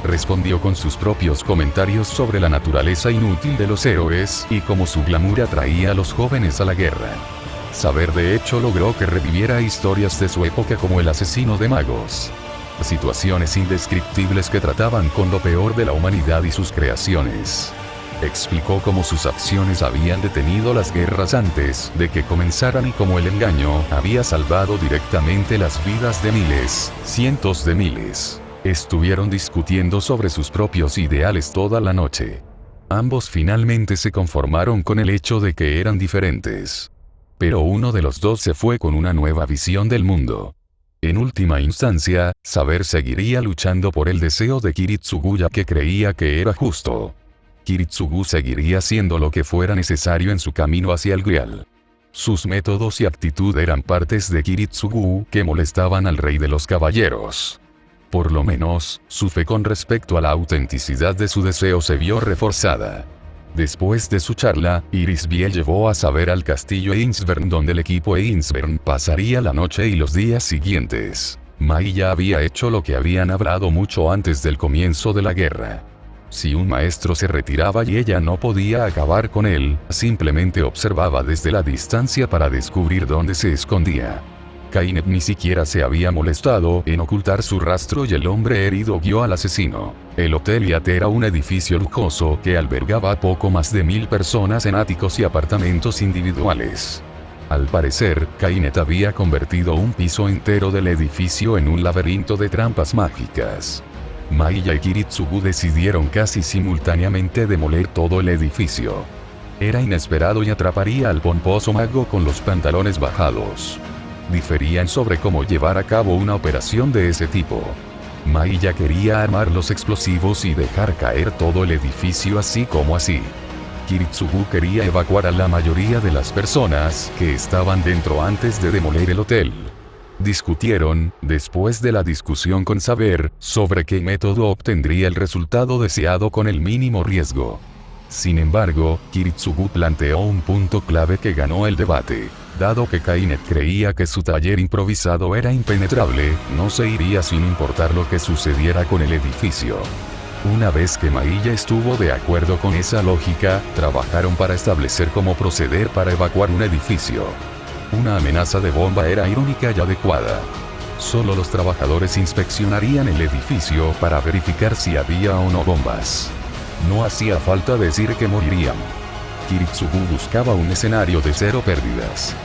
Respondió con sus propios comentarios sobre la naturaleza inútil de los héroes y cómo su glamour atraía a los jóvenes a la guerra. Saber de hecho logró que reviviera historias de su época como el asesino de magos. Situaciones indescriptibles que trataban con lo peor de la humanidad y sus creaciones. Explicó cómo sus acciones habían detenido las guerras antes de que comenzaran y cómo el engaño había salvado directamente las vidas de miles, cientos de miles. Estuvieron discutiendo sobre sus propios ideales toda la noche. Ambos finalmente se conformaron con el hecho de que eran diferentes. Pero uno de los dos se fue con una nueva visión del mundo. En última instancia, Saber seguiría luchando por el deseo de Kiritsugu ya que creía que era justo. Kiritsugu seguiría haciendo lo que fuera necesario en su camino hacia el Grial. Sus métodos y actitud eran partes de Kiritsugu que molestaban al rey de los caballeros. Por lo menos, su fe con respecto a la autenticidad de su deseo se vio reforzada. Después de su charla, Irisbiel llevó a Saber al castillo Einsvern donde el equipo Einsvern pasaría la noche y los días siguientes. Mai ya había hecho lo que habían hablado mucho antes del comienzo de la guerra. Si un maestro se retiraba y ella no podía acabar con él, simplemente observaba desde la distancia para descubrir dónde se escondía. Kainet ni siquiera se había molestado en ocultar su rastro y el hombre herido guió al asesino. El Hotel Hyatt era un edificio lujoso que albergaba a poco más de 1000 personas en áticos y apartamentos individuales. Al parecer, Kainet había convertido un piso entero del edificio en un laberinto de trampas mágicas. Maiya y Kiritsugu decidieron casi simultáneamente demoler todo el edificio. Era inesperado y atraparía al pomposo mago con los pantalones bajados. Diferían sobre cómo llevar a cabo una operación de ese tipo. Maiya quería armar los explosivos y dejar caer todo el edificio así como así. Kiritsugu quería evacuar a la mayoría de las personas que estaban dentro antes de demoler el hotel. Discutieron, después de la discusión con saber sobre qué método obtendría el resultado deseado con el mínimo riesgo. Sin embargo, Kiritsugu planteó un punto clave que ganó el debate. Dado que Kainet creía que su taller improvisado era impenetrable, no se iría sin importar lo que sucediera con el edificio. Una vez que Maiya estuvo de acuerdo con esa lógica, trabajaron para establecer cómo proceder para evacuar un edificio. Una amenaza de bomba era irónica y adecuada. Solo los trabajadores inspeccionarían el edificio para verificar si había o no bombas. No hacía falta decir que morirían. Kiritsugu buscaba un escenario de cero pérdidas.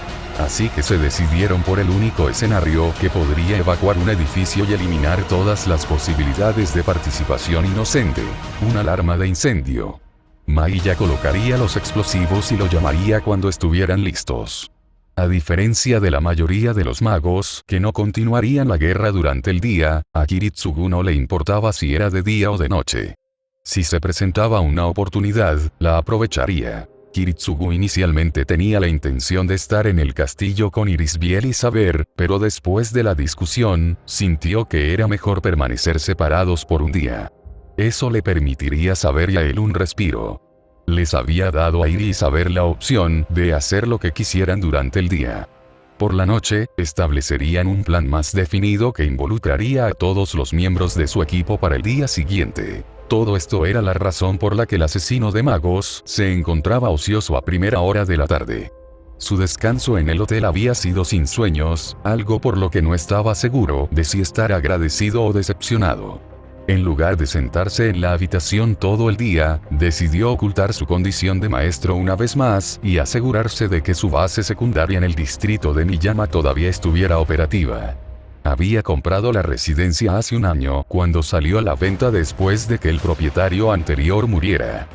Así que se decidieron por el único escenario que podría evacuar un edificio y eliminar todas las posibilidades de participación inocente: una alarma de incendio. Maiya colocaría los explosivos y lo llamaría cuando estuvieran listos. A diferencia de la mayoría de los magos que no continuarían la guerra durante el día, a Kiritsugu no le importaba si era de día o de noche. Si se presentaba una oportunidad, la aprovecharía. Kiritsugu inicialmente tenía la intención de estar en el castillo con Irisbiel y Saber, pero después de la discusión, sintió que era mejor permanecer separados por un día. Eso le permitiría a Saber y a él un respiro. Les había dado a Iri y Saber la opción de hacer lo que quisieran durante el día. Por la noche, establecerían un plan más definido que involucraría a todos los miembros de su equipo para el día siguiente. Todo esto era la razón por la que el asesino de magos se encontraba ocioso a primera hora de la tarde. Su descanso en el hotel había sido sin sueños, algo por lo que no estaba seguro de si estar agradecido o decepcionado. En lugar de sentarse en la habitación todo el día, decidió ocultar su condición de maestro una vez más y asegurarse de que su base secundaria en el distrito de Miyama todavía estuviera operativa. Había comprado la residencia hace un año, cuando salió a la venta después de que el propietario anterior muriera.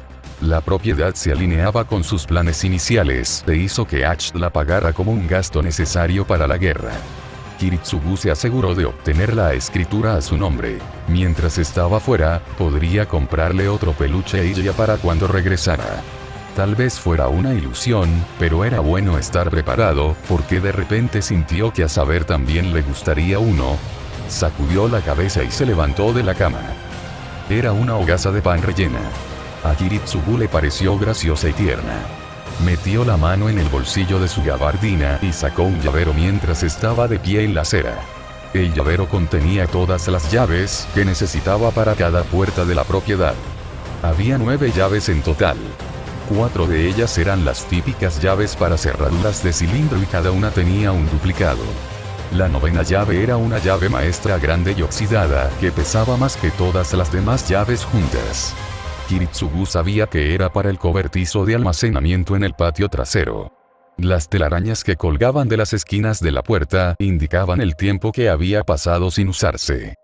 La propiedad se alineaba con sus planes iniciales e hizo que Ash la pagara como un gasto necesario para la guerra. Kiritsugu se aseguró de obtener la escritura a su nombre. Mientras estaba fuera, podría comprarle otro peluche a ella para cuando regresara. Tal vez fuera una ilusión, pero era bueno estar preparado, porque de repente sintió que a Saber también le gustaría uno. Sacudió la cabeza y se levantó de la cama. Era una hogaza de pan rellena. A Kiritsugu le pareció graciosa y tierna. Metió la mano en el bolsillo de su gabardina y sacó un llavero mientras estaba de pie en la acera. El llavero contenía todas las llaves que necesitaba para cada puerta de la propiedad. Había 9 llaves en total. 4 de ellas eran las típicas llaves para cerraduras de cilindro y cada una tenía un duplicado. La 9ª llave era una llave maestra grande y oxidada que pesaba más que todas las demás llaves juntas. Kiritsugu sabía que era para el cobertizo de almacenamiento en el patio trasero. Las telarañas que colgaban de las esquinas de la puerta indicaban el tiempo que había pasado sin usarse.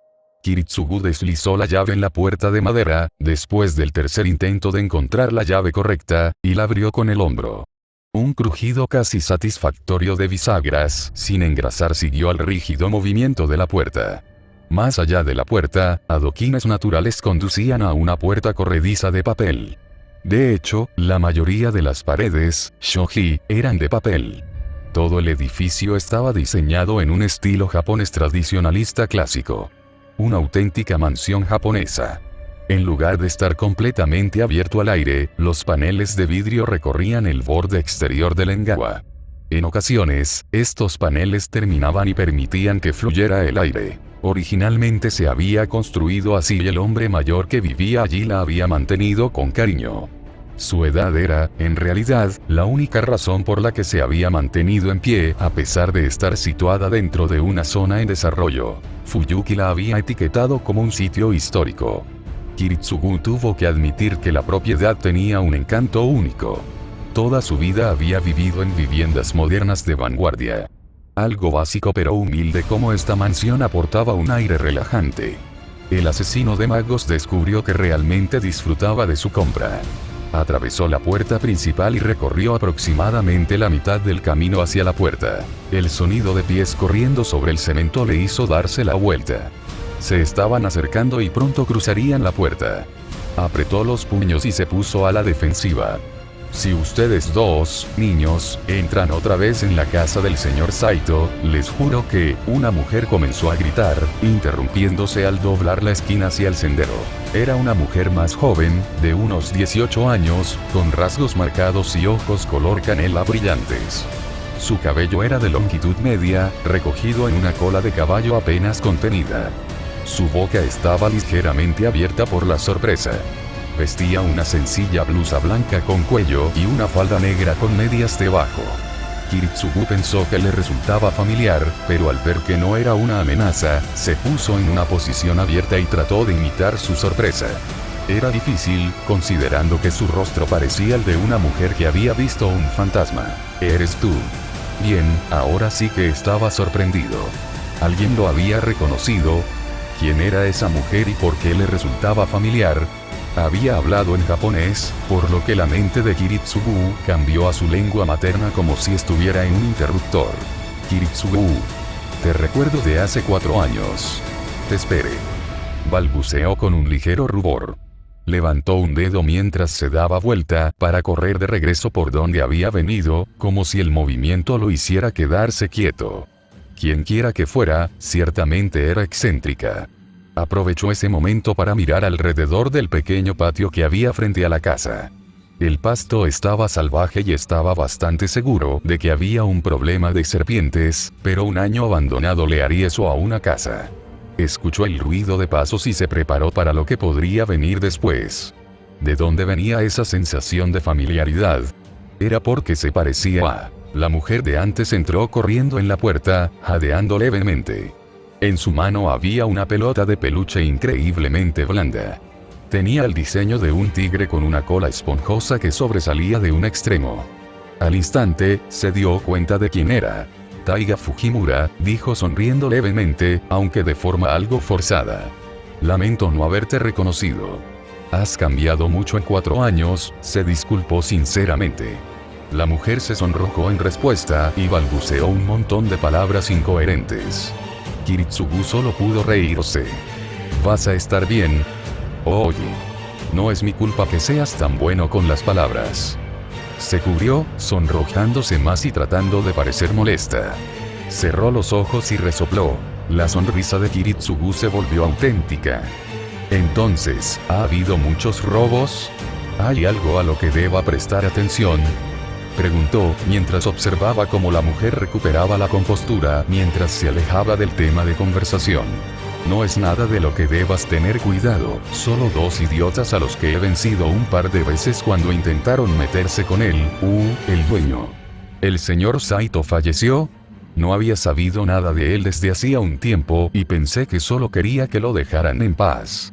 Kiritsugu deslizó la llave en la puerta de madera, después del tercer intento de encontrar la llave correcta, y la abrió con el hombro. Un crujido casi satisfactorio de bisagras, sin engrasar, siguió al rígido movimiento de la puerta. Más allá de la puerta, adoquines naturales conducían a una puerta corrediza de papel. De hecho, la mayoría de las paredes, shoji, eran de papel. Todo el edificio estaba diseñado en un estilo japonés tradicionalista clásico. Una auténtica mansión japonesa. En lugar de estar completamente abierto al aire, los paneles de vidrio recorrían el borde exterior del engawa. En ocasiones, estos paneles terminaban y permitían que fluyera el aire. Originalmente se había construido así y el hombre mayor que vivía allí la había mantenido con cariño. Su edad era, en realidad, la única razón por la que se había mantenido en pie a pesar de estar situada dentro de una zona en desarrollo. Fuyuki la había etiquetado como un sitio histórico. Kiritsugu tuvo que admitir que la propiedad tenía un encanto único. Toda su vida había vivido en viviendas modernas de vanguardia. Algo básico pero humilde como esta mansión aportaba un aire relajante. El asesino de magos descubrió que realmente disfrutaba de su compra. Atravesó la puerta principal y recorrió aproximadamente la mitad del camino hacia la puerta. El sonido de pies corriendo sobre el cemento le hizo darse la vuelta. Se estaban acercando y pronto cruzarían la puerta. Apretó los puños y se puso a la defensiva. Si ustedes dos, niños, entran otra vez en la casa del señor Saito, les juro que, una mujer comenzó a gritar, interrumpiéndose al doblar la esquina hacia el sendero. Era una mujer más joven, de unos 18 años, con rasgos marcados y ojos color canela brillantes. Su cabello era de longitud media, recogido en una cola de caballo apenas contenida. Su boca estaba ligeramente abierta por la sorpresa. Vestía una sencilla blusa blanca con cuello y una falda negra con medias debajo. Kiritsugu pensó que le resultaba familiar, pero al ver que no era una amenaza, se puso en una posición abierta y trató de imitar su sorpresa. Era difícil, considerando que su rostro parecía el de una mujer que había visto un fantasma. ¿Eres tú? Bien, ahora sí que estaba sorprendido. ¿Alguien lo había reconocido? ¿Quién era esa mujer y por qué le resultaba familiar? Había hablado en japonés, por lo que la mente de Kiritsugu cambió a su lengua materna como si estuviera en un interruptor. Kiritsugu. Te recuerdo de hace 4 años. Te esperé. Balbuceó con un ligero rubor. Levantó un dedo mientras se daba vuelta para correr de regreso por donde había venido, como si el movimiento lo hiciera quedarse quieto. Quienquiera que fuera, ciertamente era excéntrica. Aprovechó ese momento para mirar alrededor del pequeño patio que había frente a la casa. El pasto estaba salvaje y estaba bastante seguro de que había un problema de serpientes, pero un año abandonado le haría eso a una casa. Escuchó el ruido de pasos y se preparó para lo que podría venir después. ¿De dónde venía esa sensación de familiaridad? Era porque se parecía a... La mujer de antes entró corriendo en la puerta, jadeando levemente. En su mano había una pelota de peluche increíblemente blanda. Tenía el diseño de un tigre con una cola esponjosa que sobresalía de un extremo. Al instante, se dio cuenta de quién era. Taiga Fujimura, dijo sonriendo levemente, aunque de forma algo forzada. Lamento no haberte reconocido. Has cambiado mucho en 4 años, se disculpó sinceramente. La mujer se sonrojó en respuesta y balbuceó un montón de palabras incoherentes. Kiritsugu solo pudo reírse. ¿Vas a estar bien? Oye. No es mi culpa que seas tan bueno con las palabras. Se cubrió, sonrojándose más y tratando de parecer molesta. Cerró los ojos y resopló. La sonrisa de Kiritsugu se volvió auténtica. Entonces, ¿ha habido muchos robos? ¿Hay algo a lo que deba prestar atención? Preguntó, mientras observaba cómo la mujer recuperaba la compostura mientras se alejaba del tema de conversación. No es nada de lo que debas tener cuidado, solo 2 idiotas a los que he vencido un par de veces cuando intentaron meterse con él, el dueño. ¿El señor Saito falleció? No había sabido nada de él desde hacía un tiempo y pensé que solo quería que lo dejaran en paz.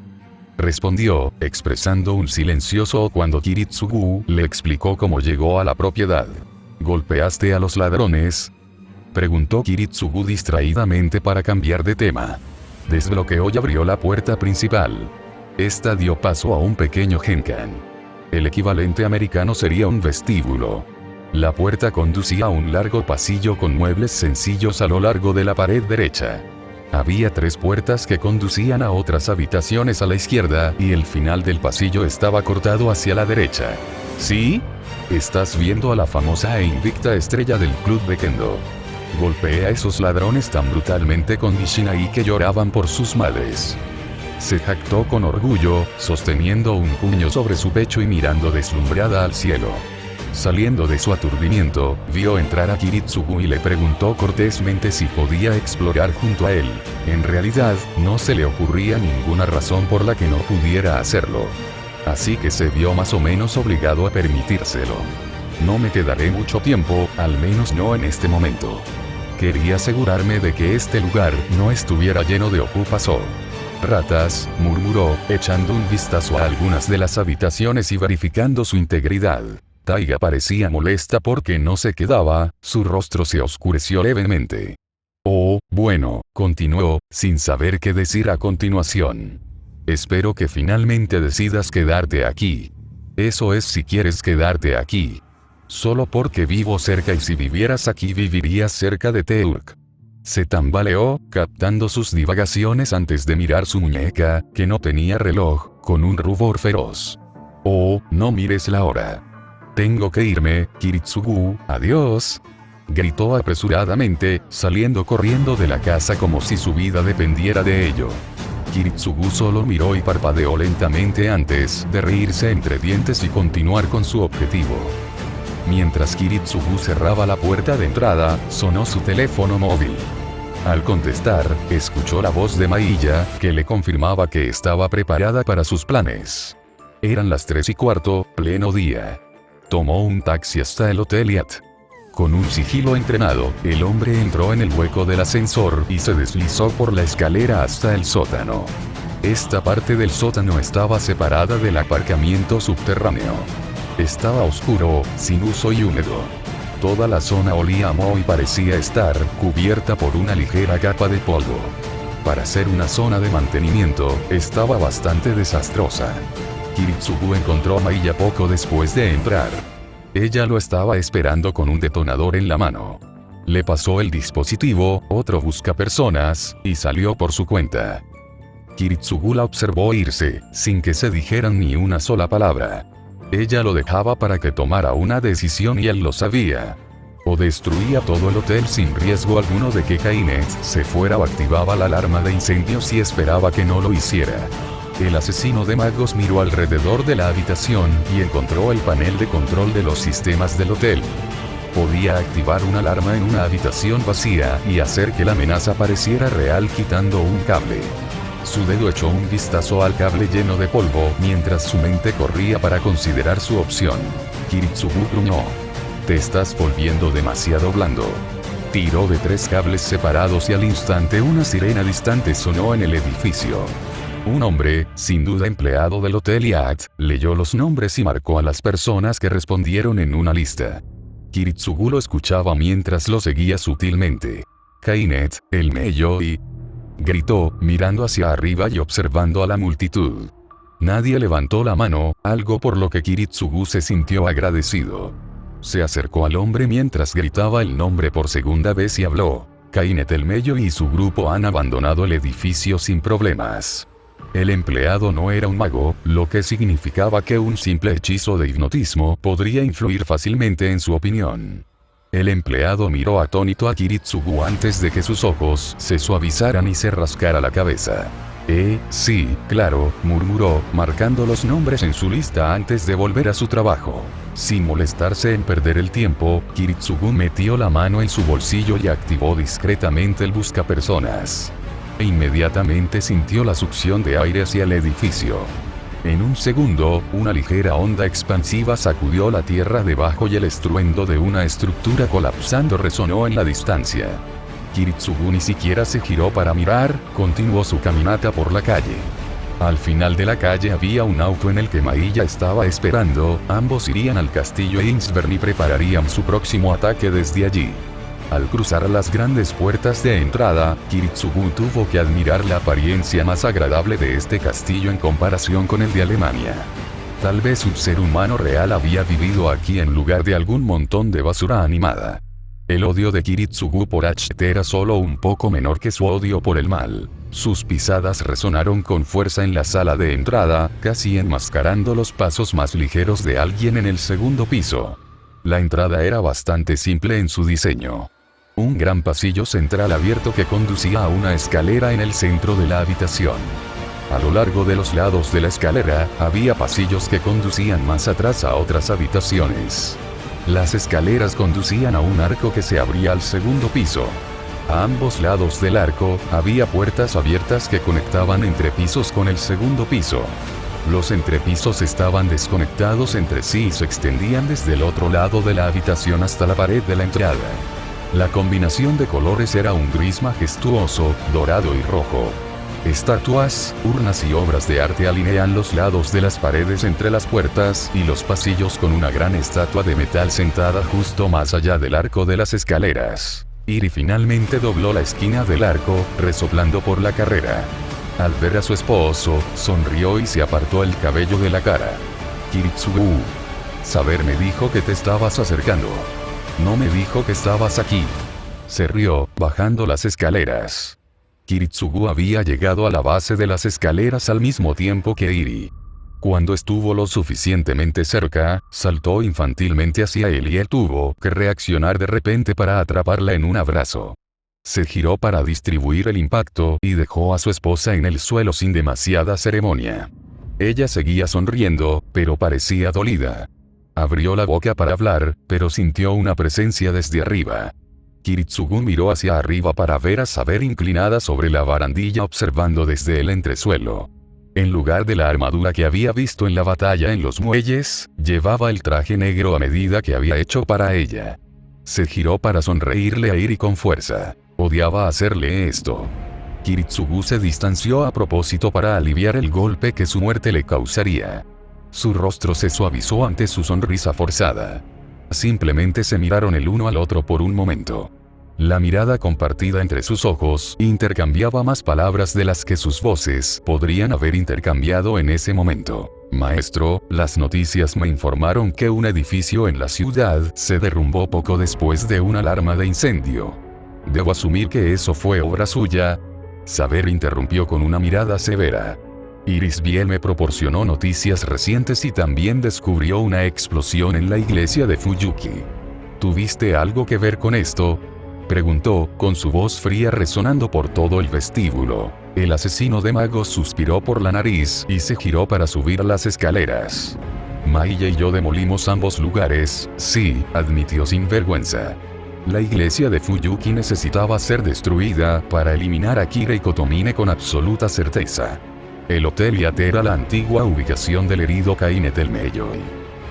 Respondió, expresando un silencioso cuando Kiritsugu le explicó cómo llegó a la propiedad. ¿Golpeaste a los ladrones? Preguntó Kiritsugu distraídamente para cambiar de tema. Desbloqueó y abrió la puerta principal. Esta dio paso a un pequeño genkan. El equivalente americano sería un vestíbulo. La puerta conducía a un largo pasillo con muebles sencillos a lo largo de la pared derecha. Había 3 puertas que conducían a otras habitaciones a la izquierda y el final del pasillo estaba cortado hacia la derecha. ¿Sí? Estás viendo a la famosa e invicta estrella del club de Kendo. Golpeé a esos ladrones tan brutalmente con Nishinai que lloraban por sus madres. Se jactó con orgullo, sosteniendo un puño sobre su pecho y mirando deslumbrada al cielo. Saliendo de su aturdimiento, vio entrar a Kiritsugu y le preguntó cortésmente si podía explorar junto a él. En realidad, no se le ocurría ninguna razón por la que no pudiera hacerlo. así que se vio más o menos obligado a permitírselo. No me quedaré mucho tiempo, al menos no en este momento. Quería asegurarme de que este lugar no estuviera lleno de ocupas o ratas, murmuró, echando un vistazo a algunas de las habitaciones y verificando su integridad. Taiga parecía molesta porque no se quedaba, su rostro se oscureció levemente. Oh, bueno, continuó, sin saber qué decir a continuación. Espero que finalmente decidas quedarte aquí. Eso es si quieres quedarte aquí. Solo porque vivo cerca y si vivieras aquí vivirías cerca de Teurk. Se tambaleó, captando sus divagaciones antes de mirar su muñeca, que no tenía reloj, con un rubor feroz. Oh, no mires la hora. Tengo que irme, Kiritsugu, adiós. Gritó apresuradamente, saliendo corriendo de la casa como si su vida dependiera de ello. Kiritsugu solo miró y parpadeó lentamente antes de reírse entre dientes y continuar con su objetivo. Mientras Kiritsugu cerraba la puerta de entrada, sonó su teléfono móvil. Al contestar, escuchó la voz de Mailla, que le confirmaba que estaba preparada para sus planes. Eran las 3:15, pleno día. Tomó un taxi hasta el Hotel Yacht. Con un sigilo entrenado, el hombre entró en el hueco del ascensor y se deslizó por la escalera hasta el sótano. Esta parte del sótano estaba separada del aparcamiento subterráneo. Estaba oscuro, sin uso y húmedo. Toda la zona olía a moho y parecía estar cubierta por una ligera capa de polvo. Para ser una zona de mantenimiento, estaba bastante desastrosa. Kiritsugu encontró a Mailla poco después de entrar. Ella lo estaba esperando con un detonador en la mano. Le pasó el dispositivo, otro buscapersonas, y salió por su cuenta. Kiritsugu la observó irse, sin que se dijeran ni una sola palabra. Ella lo dejaba para que tomara una decisión y él lo sabía. O destruía todo el hotel sin riesgo alguno de que Kainet se fuera o activaba la alarma de incendios y esperaba que no lo hiciera. El asesino de magos miró alrededor de la habitación y encontró el panel de control de los sistemas del hotel. Podía activar una alarma en una habitación vacía y hacer que la amenaza pareciera real quitando un cable. Su dedo echó un vistazo al cable lleno de polvo mientras su mente corría para considerar su opción. Kiritsugu gruñó. Te estás volviendo demasiado blando. Tiró de 3 cables separados y al instante una sirena distante sonó en el edificio. Un hombre, sin duda empleado del Hotel Yacht, leyó los nombres y marcó a las personas que respondieron en una lista. Kiritsugu lo escuchaba mientras lo seguía sutilmente. Kainet, el Mello y... gritó, mirando hacia arriba y observando a la multitud. Nadie levantó la mano, algo por lo que Kiritsugu se sintió agradecido. Se acercó al hombre mientras gritaba el nombre por segunda vez y habló. Kainet el Mello y su grupo han abandonado el edificio sin problemas. El empleado no era un mago, lo que significaba que un simple hechizo de hipnotismo podría influir fácilmente en su opinión. El empleado miró atónito a Kiritsugu antes de que sus ojos se suavizaran y se rascara la cabeza. Sí, claro, murmuró, marcando los nombres en su lista antes de volver a su trabajo. Sin molestarse en perder el tiempo, Kiritsugu metió la mano en su bolsillo y activó discretamente el buscapersonas. Inmediatamente sintió la succión de aire hacia el edificio. En un segundo, una ligera onda expansiva sacudió la tierra debajo y el estruendo de una estructura colapsando resonó en la distancia. Kiritsugu ni siquiera se giró para mirar, continuó su caminata por la calle. Al final de la calle había un auto en el que Mailla estaba esperando, ambos irían al castillo Innsbern y prepararían su próximo ataque desde allí. Al cruzar las grandes puertas de entrada, Kiritsugu tuvo que admirar la apariencia más agradable de este castillo en comparación con el de Alemania. Tal vez un ser humano real había vivido aquí en lugar de algún montón de basura animada. El odio de Kiritsugu por H.T. era solo un poco menor que su odio por el mal. Sus pisadas resonaron con fuerza en la sala de entrada, casi enmascarando los pasos más ligeros de alguien en el segundo piso. La entrada era bastante simple en su diseño. Un gran pasillo central abierto que conducía a una escalera en el centro de la habitación. A lo largo de los lados de la escalera, había pasillos que conducían más atrás a otras habitaciones. Las escaleras conducían a un arco que se abría al segundo piso. A ambos lados del arco, había puertas abiertas que conectaban entre pisos con el segundo piso. Los entrepisos estaban desconectados entre sí y se extendían desde el otro lado de la habitación hasta la pared de la entrada. La combinación de colores era un gris majestuoso, dorado y rojo. Estatuas, urnas y obras de arte alinean los lados de las paredes entre las puertas y los pasillos con una gran estatua de metal sentada justo más allá del arco de las escaleras. Iri finalmente dobló la esquina del arco, resoplando por la carrera. Al ver a su esposo, sonrió y se apartó el cabello de la cara. Kiritsugu. Saber me dijo que te estabas acercando. No me dijo que estabas aquí. Se rió, bajando las escaleras. Kiritsugu había llegado a la base de las escaleras al mismo tiempo que Iri. Cuando estuvo lo suficientemente cerca, saltó infantilmente hacia él y él tuvo que reaccionar de repente para atraparla en un abrazo. Se giró para distribuir el impacto y dejó a su esposa en el suelo sin demasiada ceremonia. Ella seguía sonriendo, pero parecía dolida. Abrió la boca para hablar, pero sintió una presencia desde arriba. Kiritsugu miró hacia arriba para ver a Saber inclinada sobre la barandilla observando desde el entresuelo. En lugar de la armadura que había visto en la batalla en los muelles, llevaba el traje negro a medida que había hecho para ella. Se giró para sonreírle a Iri con fuerza. Odiaba hacerle esto. Kiritsugu se distanció a propósito para aliviar el golpe que su muerte le causaría. Su rostro se suavizó ante su sonrisa forzada. Simplemente se miraron el uno al otro por un momento. La mirada compartida entre sus ojos intercambiaba más palabras de las que sus voces podrían haber intercambiado en ese momento. Maestro, las noticias me informaron que un edificio en la ciudad se derrumbó poco después de una alarma de incendio. ¿Debo asumir que eso fue obra suya? Saber interrumpió con una mirada severa. Iris Biel me proporcionó noticias recientes y también descubrió una explosión en la iglesia de Fuyuki. ¿Tuviste algo que ver con esto?, preguntó, con su voz fría resonando por todo el vestíbulo. El asesino de magos suspiró por la nariz y se giró para subir las escaleras. Maiya y yo demolimos ambos lugares, sí, admitió sin vergüenza. La iglesia de Fuyuki necesitaba ser destruida para eliminar a Kira y Kotomine con absoluta certeza. El Hotel Yate era la antigua ubicación del herido Kainet el Meiyoi.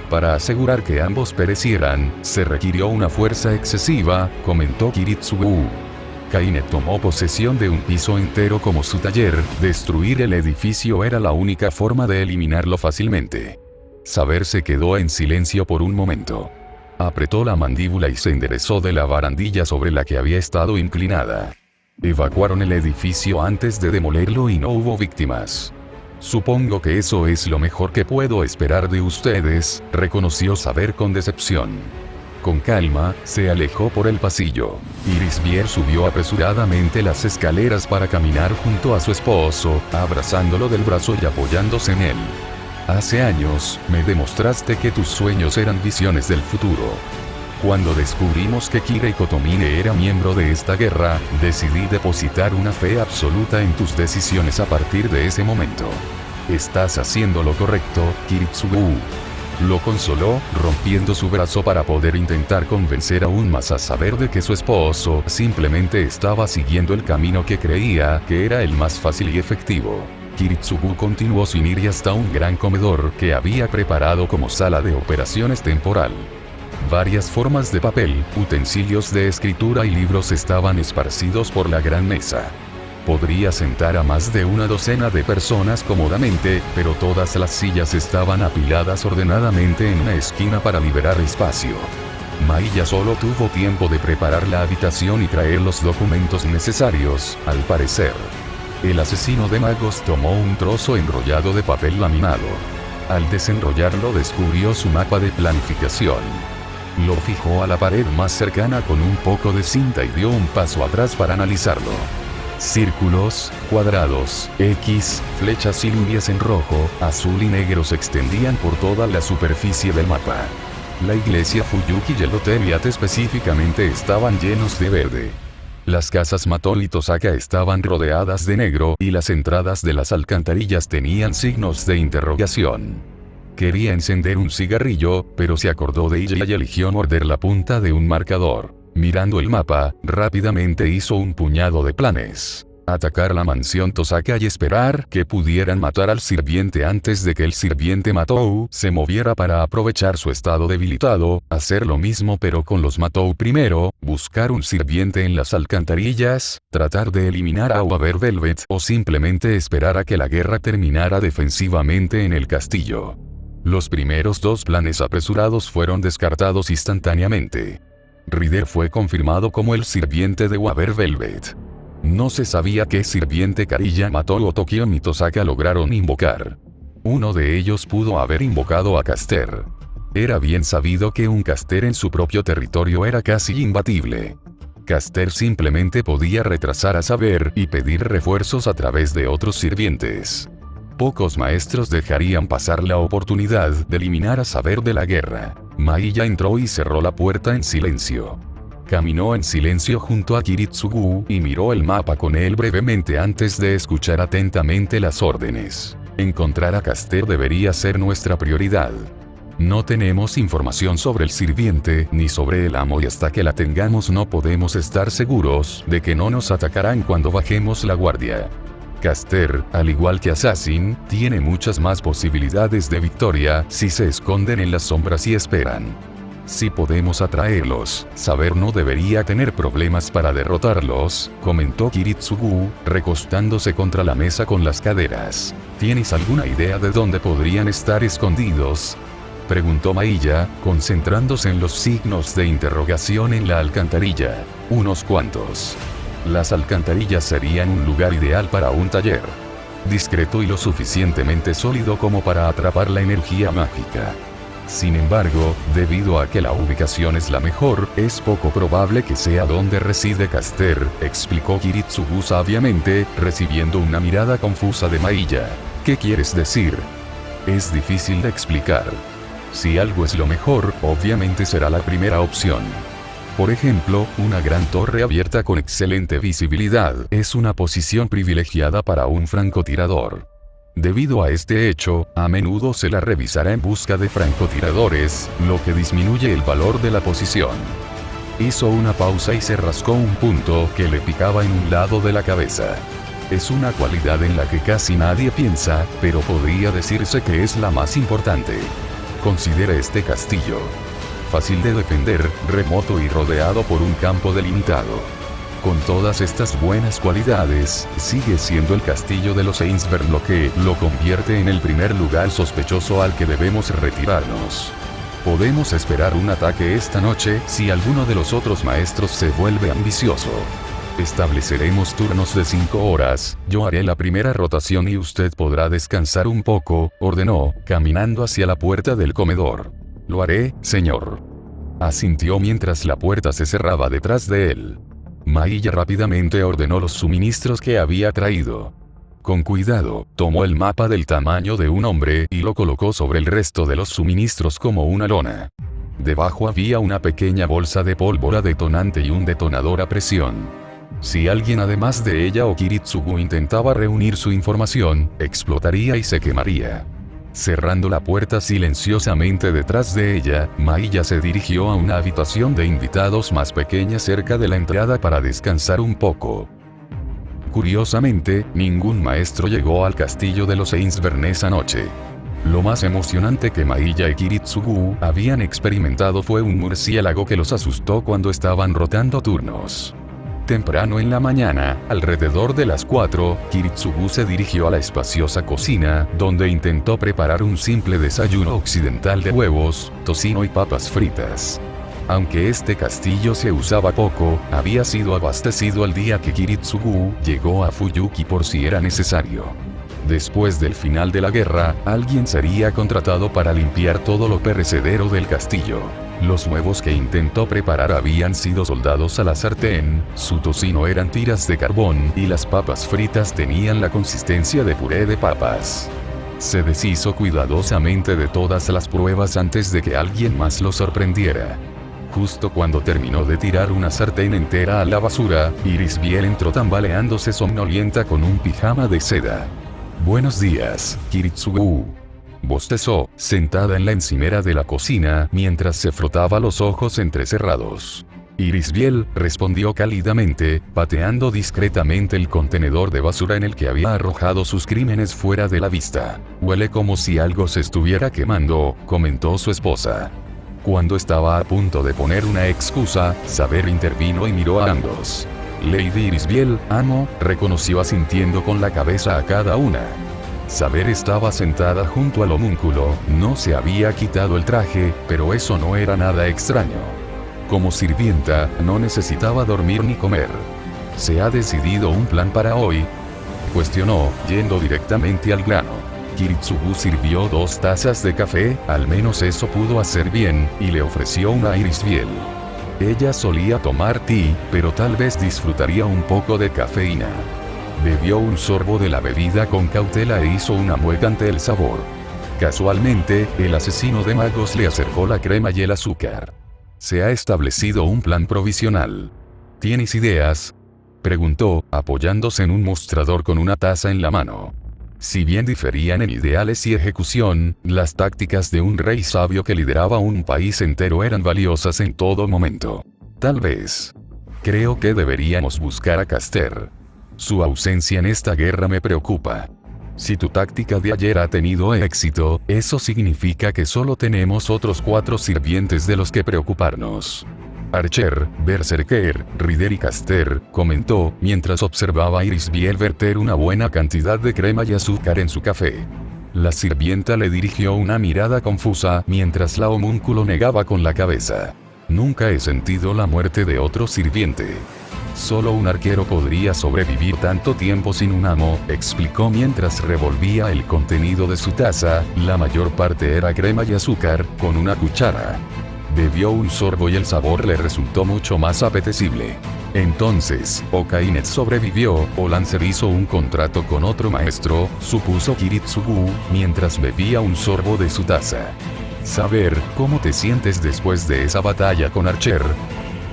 Para asegurar que ambos perecieran, se requirió una fuerza excesiva, comentó Kiritsugu. Kainet tomó posesión de un piso entero como su taller, destruir el edificio era la única forma de eliminarlo fácilmente. Saber se quedó en silencio por un momento. Apretó la mandíbula y se enderezó de la barandilla sobre la que había estado inclinada. Evacuaron el edificio antes de demolerlo y no hubo víctimas. Supongo que eso es lo mejor que puedo esperar de ustedes, reconoció Saber con decepción. Con calma, se alejó por el pasillo. Iris Biel subió apresuradamente las escaleras para caminar junto a su esposo, abrazándolo del brazo y apoyándose en él. Hace años, me demostraste que tus sueños eran visiones del futuro. Cuando descubrimos que Kira y Kotomine era miembro de esta guerra, decidí depositar una fe absoluta en tus decisiones a partir de ese momento. Estás haciendo lo correcto, Kiritsugu. Lo consoló, rompiendo su brazo para poder intentar convencer aún más a Saber de que su esposo simplemente estaba siguiendo el camino que creía que era el más fácil y efectivo. Kiritsugu continuó sin ir hasta un gran comedor que había preparado como sala de operaciones temporal. Varias formas de papel, utensilios de escritura y libros estaban esparcidos por la gran mesa. Podría sentar a más de una docena de personas cómodamente, pero todas las sillas estaban apiladas ordenadamente en una esquina para liberar espacio. Maiya solo tuvo tiempo de preparar la habitación y traer los documentos necesarios, al parecer. El asesino de magos tomó un trozo enrollado de papel laminado. Al desenrollarlo descubrió su mapa de planificación. Lo fijó a la pared más cercana con un poco de cinta y dio un paso atrás para analizarlo. Círculos, cuadrados, X, flechas y líneas en rojo, azul y negro se extendían por toda la superficie del mapa. La iglesia Fuyuki y el Hotel Yate específicamente estaban llenos de verde. Las casas Matolito Saka estaban rodeadas de negro y las entradas de las alcantarillas tenían signos de interrogación. Quería encender un cigarrillo, pero se acordó de ella y eligió morder la punta de un marcador. Mirando el mapa, rápidamente hizo un puñado de planes. atacar la mansión Tosaka y esperar que pudieran matar al sirviente antes de que el sirviente Matou se moviera para aprovechar su estado debilitado, hacer lo mismo pero con los Matou primero, buscar un sirviente en las alcantarillas, tratar de eliminar a Waver Velvet o simplemente esperar a que la guerra terminara defensivamente en el castillo. Los primeros dos planes apresurados fueron descartados instantáneamente. Ryder fue confirmado como el sirviente de Waver Velvet. No se sabía qué sirviente Kariya Matou o Tokio y Tosaka lograron invocar. Uno de ellos pudo haber invocado a Caster. Era bien sabido que un Caster en su propio territorio era casi imbatible. Caster simplemente podía retrasar a Saber y pedir refuerzos a través de otros sirvientes. Pocos maestros dejarían pasar la oportunidad de eliminar a Saber de la guerra. Maiya entró y cerró la puerta en silencio. Caminó en silencio junto a Kiritsugu y miró el mapa con él brevemente antes de escuchar atentamente las órdenes. Encontrar a Caster debería ser nuestra prioridad. No tenemos información sobre el sirviente ni sobre el amo y hasta que la tengamos no podemos estar seguros de que no nos atacarán cuando bajemos la guardia. Caster, al igual que Assassin, tiene muchas más posibilidades de victoria si se esconden en las sombras y esperan. Si podemos atraerlos, Saber no debería tener problemas para derrotarlos, comentó Kiritsugu, recostándose contra la mesa con las caderas. ¿Tienes alguna idea de dónde podrían estar escondidos?, preguntó Maiya, concentrándose en los signos de interrogación en la alcantarilla. Unos cuantos. Las alcantarillas serían un lugar ideal para un taller. Discreto y lo suficientemente sólido como para atrapar la energía mágica. Sin embargo, debido a que la ubicación es la mejor, es poco probable que sea donde reside Caster, explicó Kiritsugu sabiamente, recibiendo una mirada confusa de Maiya. ¿Qué quieres decir? Es difícil de explicar. Si algo es lo mejor, obviamente será la primera opción. Por ejemplo, una gran torre abierta con excelente visibilidad es una posición privilegiada para un francotirador. Debido a este hecho, a menudo se la revisará en busca de francotiradores, lo que disminuye el valor de la posición. Hizo una pausa y se rascó un punto que le picaba en un lado de la cabeza. Es una cualidad en la que casi nadie piensa, pero podría decirse que es la más importante. Considera este castillo. Fácil de defender, remoto y rodeado por un campo delimitado. Con todas estas buenas cualidades, sigue siendo el castillo de los Ainsburn lo que lo convierte en el primer lugar sospechoso al que debemos retirarnos. Podemos esperar un ataque esta noche si alguno de los otros maestros se vuelve ambicioso. Estableceremos turnos de 5 horas, yo haré la primera rotación y usted podrá descansar un poco, ordenó, caminando hacia la puerta del comedor. Lo haré, señor. Asintió mientras la puerta se cerraba detrás de él. Maiya rápidamente ordenó los suministros que había traído. Con cuidado, tomó el mapa del tamaño de un hombre y lo colocó sobre el resto de los suministros como una lona. Debajo había una pequeña bolsa de pólvora detonante y un detonador a presión. Si alguien además de ella o Kiritsugu intentaba reunir su información, explotaría y se quemaría. Cerrando la puerta silenciosamente detrás de ella, Maiya se dirigió a una habitación de invitados más pequeña cerca de la entrada para descansar un poco. Curiosamente, ningún maestro llegó al castillo de los Ainsburn esa noche. Lo más emocionante que Maiya y Kiritsugu habían experimentado fue un murciélago que los asustó cuando estaban rotando turnos. Temprano en la mañana, alrededor de las 4, Kiritsugu se dirigió a la espaciosa cocina, donde intentó preparar un simple desayuno occidental de huevos, tocino y papas fritas. Aunque este castillo se usaba poco, había sido abastecido al día que Kiritsugu llegó a Fuyuki por si era necesario. Después del final de la guerra, alguien sería contratado para limpiar todo lo perecedero del castillo. Los huevos que intentó preparar habían sido soldados a la sartén, su tocino eran tiras de carbón y las papas fritas tenían la consistencia de puré de papas. Se deshizo cuidadosamente de todas las pruebas antes de que alguien más lo sorprendiera. Justo cuando terminó de tirar una sartén entera a la basura, Iris Biel entró tambaleándose somnolienta con un pijama de seda. «Buenos días, Kiritsugu», bostezó, sentada en la encimera de la cocina mientras se frotaba los ojos entrecerrados. Irisbiel respondió cálidamente, pateando discretamente el contenedor de basura en el que había arrojado sus crímenes fuera de la vista. Huele como si algo se estuviera quemando, comentó su esposa. Cuando estaba a punto de poner una excusa, Saber intervino y miró a ambos. Lady Irisbiel, amo, reconoció asintiendo con la cabeza a cada una. Saber estaba sentada junto al homúnculo, no se había quitado el traje, pero eso no era nada extraño. Como sirvienta, no necesitaba dormir ni comer. ¿Se ha decidido un plan para hoy?, cuestionó, yendo directamente al grano. Kiritsugu sirvió 2 tazas de café, al menos eso pudo hacer bien, y le ofreció una a Irisbiel. Ella solía tomar té, pero tal vez disfrutaría un poco de cafeína. Bebió un sorbo de la bebida con cautela e hizo una mueca ante el sabor. Casualmente, el asesino de magos le acercó la crema y el azúcar. Se ha establecido un plan provisional. ¿Tienes ideas?, preguntó, apoyándose en un mostrador con una taza en la mano. Si bien diferían en ideales y ejecución, las tácticas de un rey sabio que lideraba un país entero eran valiosas en todo momento. Tal vez. Creo que deberíamos buscar a Caster. Su ausencia en esta guerra me preocupa. Si tu táctica de ayer ha tenido éxito, eso significa que solo tenemos otros 4 sirvientes de los que preocuparnos. Archer, Berserker, Rider y Caster, comentó, mientras observaba a Irisbiel verter una buena cantidad de crema y azúcar en su café. La sirvienta le dirigió una mirada confusa, mientras la homúnculo negaba con la cabeza. Nunca he sentido la muerte de otro sirviente. Solo un arquero podría sobrevivir tanto tiempo sin un amo, explicó mientras revolvía el contenido de su taza, la mayor parte era crema y azúcar, con una cuchara. Bebió un sorbo y el sabor le resultó mucho más apetecible. Entonces, o Kainet sobrevivió, o Lancer hizo un contrato con otro maestro, supuso Kiritsugu, mientras bebía un sorbo de su taza. ¿Saber cómo te sientes después de esa batalla con Archer?,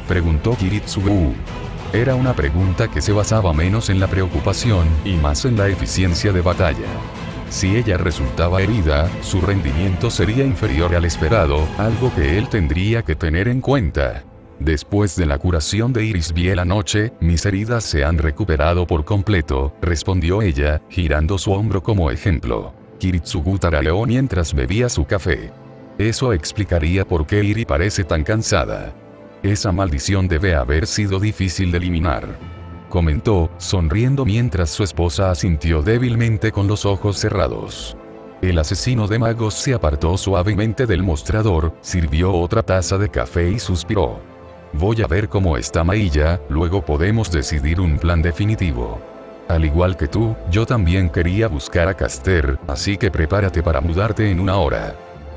preguntó Kiritsugu. Era una pregunta que se basaba menos en la preocupación, y más en la eficiencia de batalla. Si ella resultaba herida, su rendimiento sería inferior al esperado, algo que él tendría que tener en cuenta. Después de la curación de Irisbiel anoche, mis heridas se han recuperado por completo, respondió ella, girando su hombro como ejemplo. Kiritsugu tarareó mientras bebía su café. Eso explicaría por qué Iri parece tan cansada. Esa maldición debe haber sido difícil de eliminar, comentó, sonriendo mientras su esposa asintió débilmente con los ojos cerrados. El asesino de magos se apartó suavemente del mostrador, sirvió otra taza de café y suspiró. Voy a ver cómo está Mailla, luego podemos decidir un plan definitivo. Al igual que tú, yo también quería buscar a Caster, así que prepárate para mudarte en 1 hora.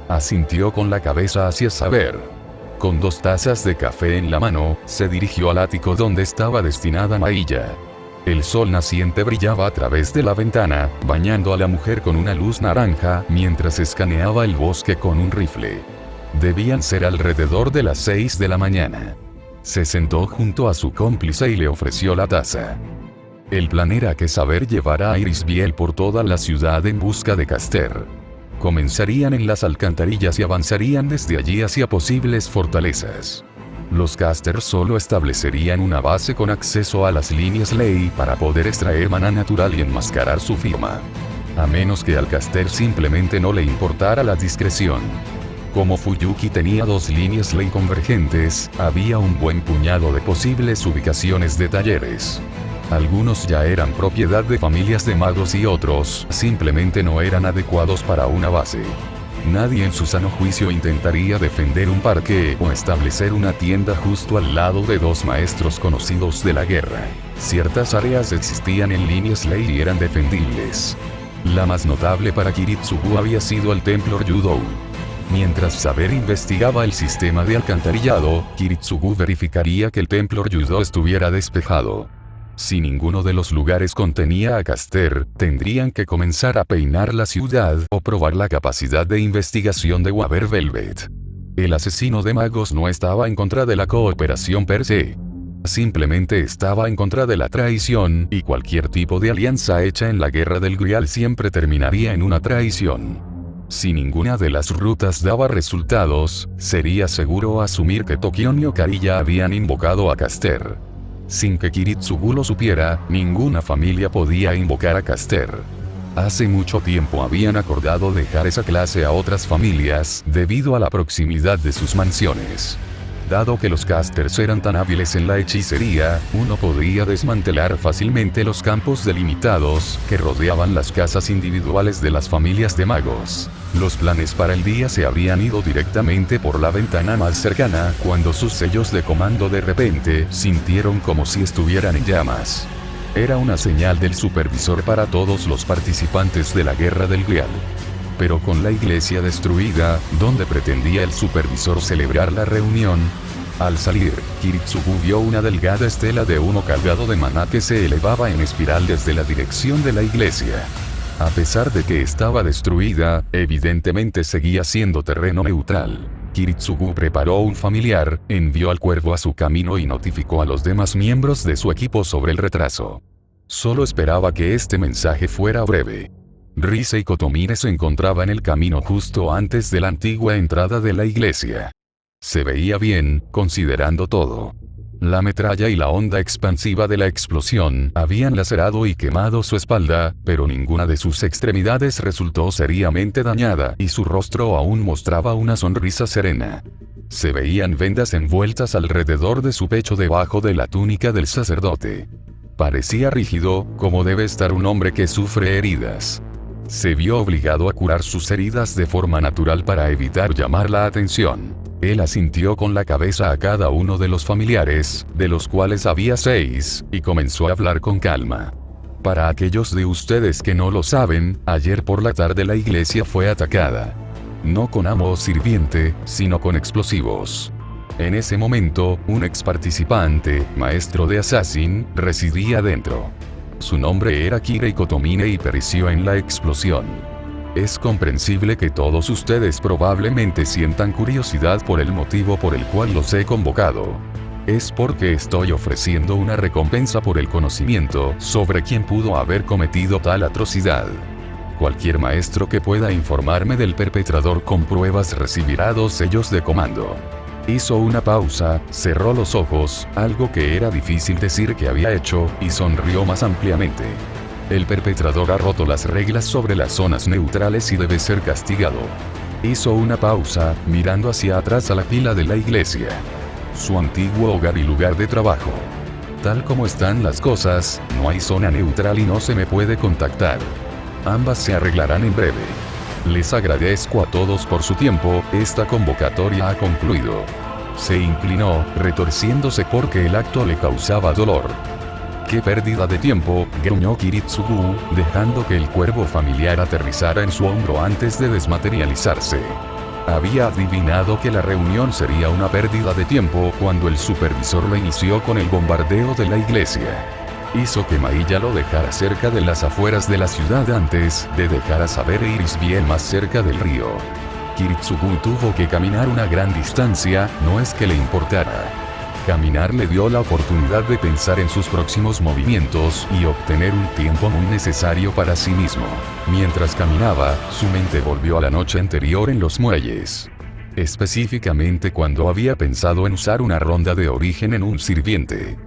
Asintió con la cabeza hacia Saber. Con 2 tazas de café en la mano, se dirigió al ático donde estaba destinada Mailla. El sol naciente brillaba a través de la ventana, bañando a la mujer con una luz naranja, mientras escaneaba el bosque con un rifle. Debían ser alrededor de las 6 de la mañana. Se sentó junto a su cómplice y le ofreció la taza. El plan era que Saber llevara a Irisbiel por toda la ciudad en busca de Caster. Comenzarían en las alcantarillas y avanzarían desde allí hacia posibles fortalezas. Los Caster solo establecerían una base con acceso a las líneas ley para poder extraer maná natural y enmascarar su firma. A menos que al Caster simplemente no le importara la discreción. Como Fuyuki tenía 2 líneas ley convergentes, había un buen puñado de posibles ubicaciones de talleres. Algunos ya eran propiedad de familias de magos y otros simplemente no eran adecuados para una base. Nadie en su sano juicio intentaría defender un parque o establecer una tienda justo al lado de 2 maestros conocidos de la guerra. Ciertas áreas existían en líneas ley y eran defendibles. La más notable para Kiritsugu había sido el templo Ryudou. Mientras Saber investigaba el sistema de alcantarillado, Kiritsugu verificaría que el templo Ryudou estuviera despejado. Si ninguno de los lugares contenía a Caster, tendrían que comenzar a peinar la ciudad o probar la capacidad de investigación de Waver Velvet. El asesino de magos no estaba en contra de la cooperación per se. Simplemente estaba en contra de la traición, y cualquier tipo de alianza hecha en la Guerra del Grial siempre terminaría en una traición. Si ninguna de las rutas daba resultados, sería seguro asumir que Tokion y Okari ya habían invocado a Caster. Sin que Kiritsugu lo supiera, ninguna familia podía invocar a Caster. Hace mucho tiempo habían acordado dejar esa clase a otras familias, debido a la proximidad de sus mansiones. Dado que los casters eran tan hábiles en la hechicería, uno podía desmantelar fácilmente los campos delimitados que rodeaban las casas individuales de las familias de magos. Los planes para el día se habían ido directamente por la ventana más cercana cuando sus sellos de comando de repente sintieron como si estuvieran en llamas. Era una señal del supervisor para todos los participantes de la Guerra del Grial. Pero con la iglesia destruida, donde pretendía el supervisor celebrar la reunión, al salir, Kiritsugu vio una delgada estela de humo cargado de maná que se elevaba en espiral desde la dirección de la iglesia. A pesar de que estaba destruida, evidentemente seguía siendo terreno neutral. Kiritsugu preparó un familiar, envió al cuervo a su camino y notificó a los demás miembros de su equipo sobre el retraso. Solo esperaba que este mensaje fuera breve. Rise Kotomine se encontraba en el camino justo antes de la antigua entrada de la iglesia. Se veía bien, considerando todo. La metralla y la onda expansiva de la explosión habían lacerado y quemado su espalda, pero ninguna de sus extremidades resultó seriamente dañada y su rostro aún mostraba una sonrisa serena. Se veían vendas envueltas alrededor de su pecho debajo de la túnica del sacerdote. Parecía rígido, como debe estar un hombre que sufre heridas. Se vio obligado a curar sus heridas de forma natural para evitar llamar la atención. Él asintió con la cabeza a cada uno de los familiares, de los cuales había 6, y comenzó a hablar con calma. Para aquellos de ustedes que no lo saben, ayer por la tarde la iglesia fue atacada. No con amo o sirviente, sino con explosivos. En ese momento, un ex participante, maestro de Assassin, residía dentro. Su nombre era Kirei Kotomine y pereció en la explosión. Es comprensible que todos ustedes probablemente sientan curiosidad por el motivo por el cual los he convocado. Es porque estoy ofreciendo una recompensa por el conocimiento sobre quién pudo haber cometido tal atrocidad. Cualquier maestro que pueda informarme del perpetrador con pruebas recibirá 2 sellos de comando. Hizo una pausa, cerró los ojos, algo que era difícil decir que había hecho, y sonrió más ampliamente. El perpetrador ha roto las reglas sobre las zonas neutrales y debe ser castigado. Hizo una pausa, mirando hacia atrás a la pila de la iglesia. Su antiguo hogar y lugar de trabajo. Tal como están las cosas, no hay zona neutral y no se me puede contactar. Ambas se arreglarán en breve. Les agradezco a todos por su tiempo, esta convocatoria ha concluido. Se inclinó, retorciéndose porque el acto le causaba dolor. ¡Qué pérdida de tiempo!, gruñó Kiritsugu, dejando que el cuervo familiar aterrizara en su hombro antes de desmaterializarse. Había adivinado que la reunión sería una pérdida de tiempo cuando el supervisor lo inició con el bombardeo de la iglesia. Hizo que Mailla lo dejara cerca de las afueras de la ciudad antes de dejar a Saber e Iris bien más cerca del río. Kiritsugu tuvo que caminar una gran distancia, no es que le importara. Caminar le dio la oportunidad de pensar en sus próximos movimientos y obtener un tiempo muy necesario para sí mismo. Mientras caminaba, su mente volvió a la noche anterior en los muelles. Específicamente cuando había pensado en usar una ronda de origen en un sirviente.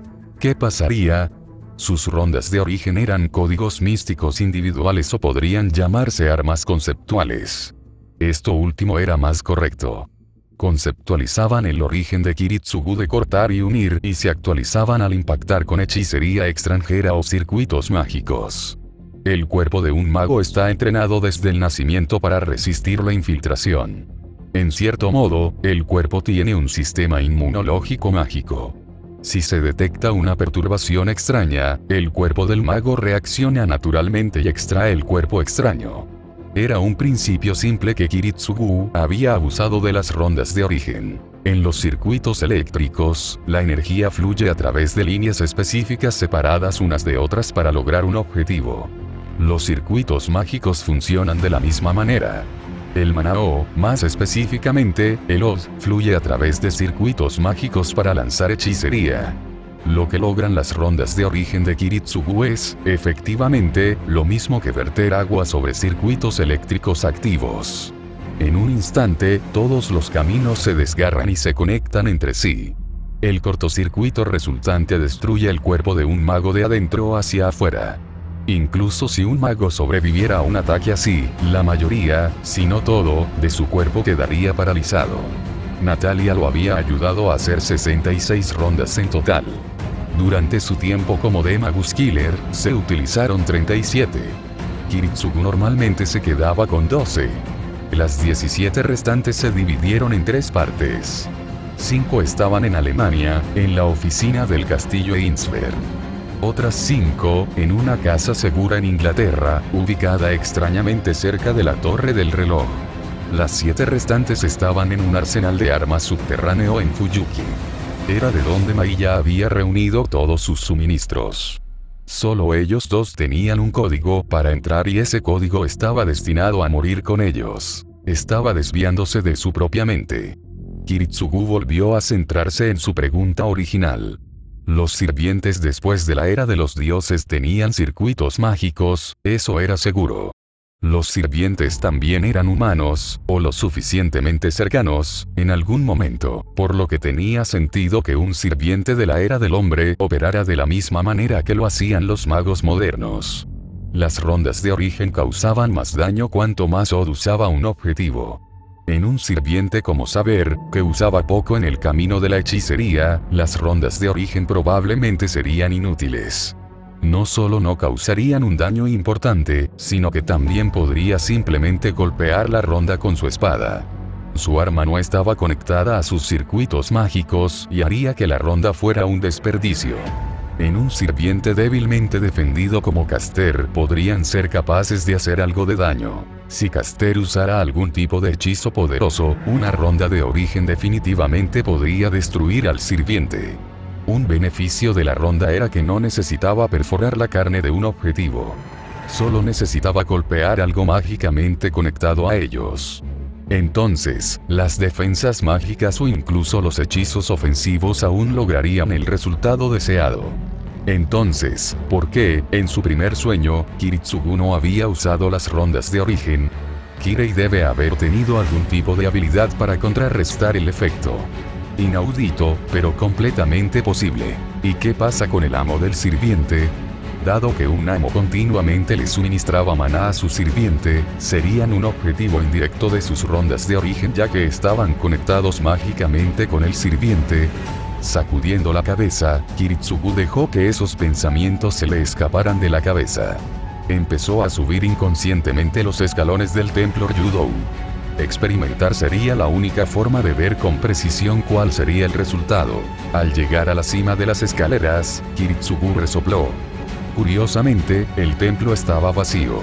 ¿Qué pasaría? Sus rondas de origen eran códigos místicos individuales o podrían llamarse armas conceptuales. Esto último era más correcto. Conceptualizaban el origen de Kiritsugu de cortar y unir y se actualizaban al impactar con hechicería extranjera o circuitos mágicos. El cuerpo de un mago está entrenado desde el nacimiento para resistir la infiltración. En cierto modo, el cuerpo tiene un sistema inmunológico mágico. Si se detecta una perturbación extraña, el cuerpo del mago reacciona naturalmente y extrae el cuerpo extraño. Era un principio simple que Kiritsugu había abusado de las rondas de origen. En los circuitos eléctricos, la energía fluye a través de líneas específicas separadas unas de otras para lograr un objetivo. Los circuitos mágicos funcionan de la misma manera. El maná o, más específicamente, el Od, fluye a través de circuitos mágicos para lanzar hechicería. Lo que logran las rondas de origen de Kiritsugu es, efectivamente, lo mismo que verter agua sobre circuitos eléctricos activos. En un instante, todos los caminos se desgarran y se conectan entre sí. El cortocircuito resultante destruye el cuerpo de un mago de adentro hacia afuera. Incluso si un mago sobreviviera a un ataque así, la mayoría, si no todo, de su cuerpo quedaría paralizado. Natalia lo había ayudado a hacer 66 rondas en total. Durante su tiempo como Magus Killer, se utilizaron 37. Kiritsugu normalmente se quedaba con 12. Las 17 restantes se dividieron en 3 partes. 5 estaban en Alemania, en la oficina del castillo Einsberg. Otras 5, en una casa segura en Inglaterra, ubicada extrañamente cerca de la Torre del Reloj. Las 7 restantes estaban en un arsenal de armas subterráneo en Fuyuki. Era de donde Maiya había reunido todos sus suministros. Solo ellos dos tenían un código para entrar y ese código estaba destinado a morir con ellos. Estaba desviándose de su propia mente. Kiritsugu volvió a centrarse en su pregunta original. Los sirvientes después de la era de los dioses tenían circuitos mágicos, eso era seguro. Los sirvientes también eran humanos, o lo suficientemente cercanos, en algún momento, por lo que tenía sentido que un sirviente de la era del hombre operara de la misma manera que lo hacían los magos modernos. Las rondas de origen causaban más daño cuanto más Odd usaba un objetivo. En un sirviente como Saber, que usaba poco en el camino de la hechicería, las rondas de origen probablemente serían inútiles. No solo no causarían un daño importante, sino que también podría simplemente golpear la ronda con su espada. Su arma no estaba conectada a sus circuitos mágicos y haría que la ronda fuera un desperdicio. En un sirviente débilmente defendido como Caster podrían ser capaces de hacer algo de daño. Si Caster usara algún tipo de hechizo poderoso, una ronda de origen definitivamente podría destruir al sirviente. Un beneficio de la ronda era que no necesitaba perforar la carne de un objetivo. Solo necesitaba golpear algo mágicamente conectado a ellos. Entonces, las defensas mágicas o incluso los hechizos ofensivos aún lograrían el resultado deseado. Entonces, ¿por qué, en su primer sueño, Kiritsugu no había usado las rondas de origen? Kirei debe haber tenido algún tipo de habilidad para contrarrestar el efecto. Inaudito, pero completamente posible. ¿Y qué pasa con el amo del sirviente? Dado que un amo continuamente le suministraba maná a su sirviente, serían un objetivo indirecto de sus rondas de origen ya que estaban conectados mágicamente con el sirviente. Sacudiendo la cabeza, Kiritsugu dejó que esos pensamientos se le escaparan de la cabeza. Empezó a subir inconscientemente los escalones del templo Ryudou. Experimentar sería la única forma de ver con precisión cuál sería el resultado. Al llegar a la cima de las escaleras, Kiritsugu resopló. Curiosamente, el templo estaba vacío.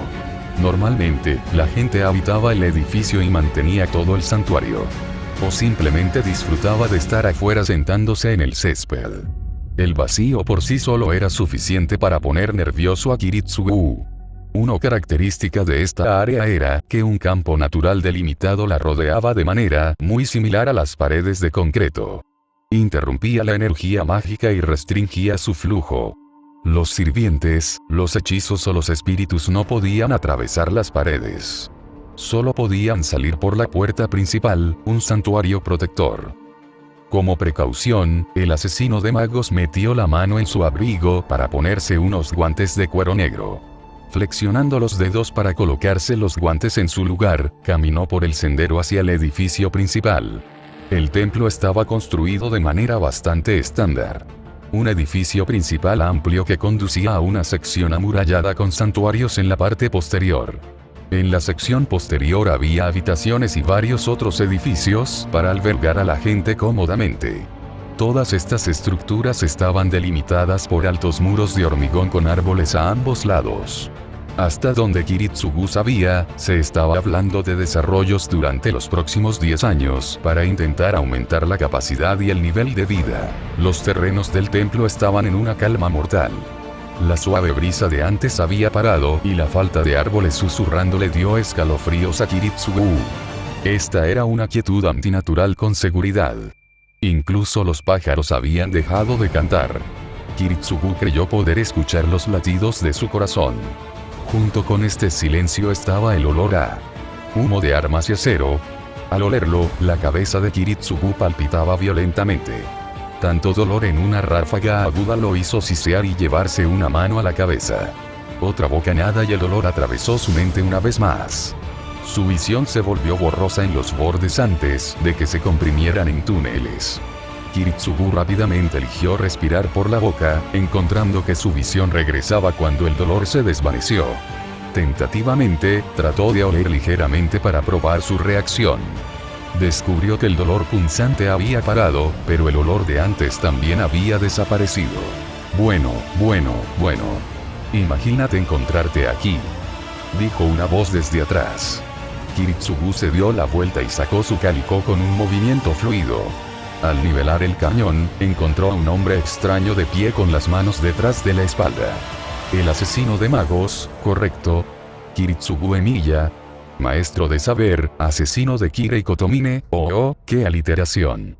Normalmente, la gente habitaba el edificio y mantenía todo el santuario. O simplemente disfrutaba de estar afuera sentándose en el césped. El vacío por sí solo era suficiente para poner nervioso a Kiritsugu. Una característica de esta área era que un campo natural delimitado la rodeaba de manera muy similar a las paredes de concreto. Interrumpía la energía mágica y restringía su flujo. Los sirvientes, los hechizos o los espíritus no podían atravesar las paredes. Solo podían salir por la puerta principal, un santuario protector. Como precaución, el asesino de magos metió la mano en su abrigo para ponerse unos guantes de cuero negro. Flexionando los dedos para colocarse los guantes en su lugar, caminó por el sendero hacia el edificio principal. El templo estaba construido de manera bastante estándar. Un edificio principal amplio que conducía a una sección amurallada con santuarios en la parte posterior. En la sección posterior había habitaciones y varios otros edificios para albergar a la gente cómodamente. Todas estas estructuras estaban delimitadas por altos muros de hormigón con árboles a ambos lados. Hasta donde Kiritsugu sabía, se estaba hablando de desarrollos durante los próximos 10 años para intentar aumentar la capacidad y el nivel de vida. Los terrenos del templo estaban en una calma mortal. La suave brisa de antes había parado y la falta de árboles susurrando le dio escalofríos a Kiritsugu. Esta era una quietud antinatural con seguridad. Incluso los pájaros habían dejado de cantar. Kiritsugu creyó poder escuchar los latidos de su corazón. Junto con este silencio estaba el olor a humo de armas y acero. Al olerlo, la cabeza de Kiritsugu palpitaba violentamente. Tanto dolor en una ráfaga aguda lo hizo sisear y llevarse una mano a la cabeza. Otra bocanada y el dolor atravesó su mente una vez más. Su visión se volvió borrosa en los bordes antes de que se comprimieran en túneles. Kiritsugu rápidamente eligió respirar por la boca, encontrando que su visión regresaba cuando el dolor se desvaneció. Tentativamente, trató de oler ligeramente para probar su reacción. Descubrió que el dolor punzante había parado, pero el olor de antes también había desaparecido. Bueno. Imagínate encontrarte aquí, dijo una voz desde atrás. Kiritsugu se dio la vuelta y sacó su cálico con un movimiento fluido. Al nivelar el cañón, encontró a un hombre extraño de pie con las manos detrás de la espalda. El asesino de magos, correcto. Kiritsugu Emiya. Maestro de saber, asesino de Kirei Kotomine, oh, qué aliteración.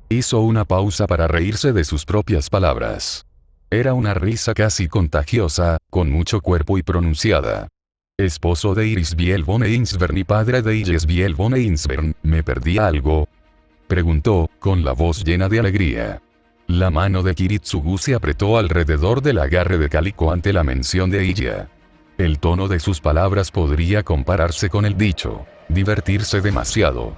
Hizo una pausa para reírse de sus propias palabras. Era una risa casi contagiosa, con mucho cuerpo y pronunciada. Esposo de Iris Biel von Einsvern y padre de Iris Biel von Einsvern, ¿me perdí algo?, preguntó, con la voz llena de alegría. La mano de Kiritsugu se apretó alrededor del agarre de cálico ante la mención de ella. El tono de sus palabras podría compararse con el dicho, divertirse demasiado.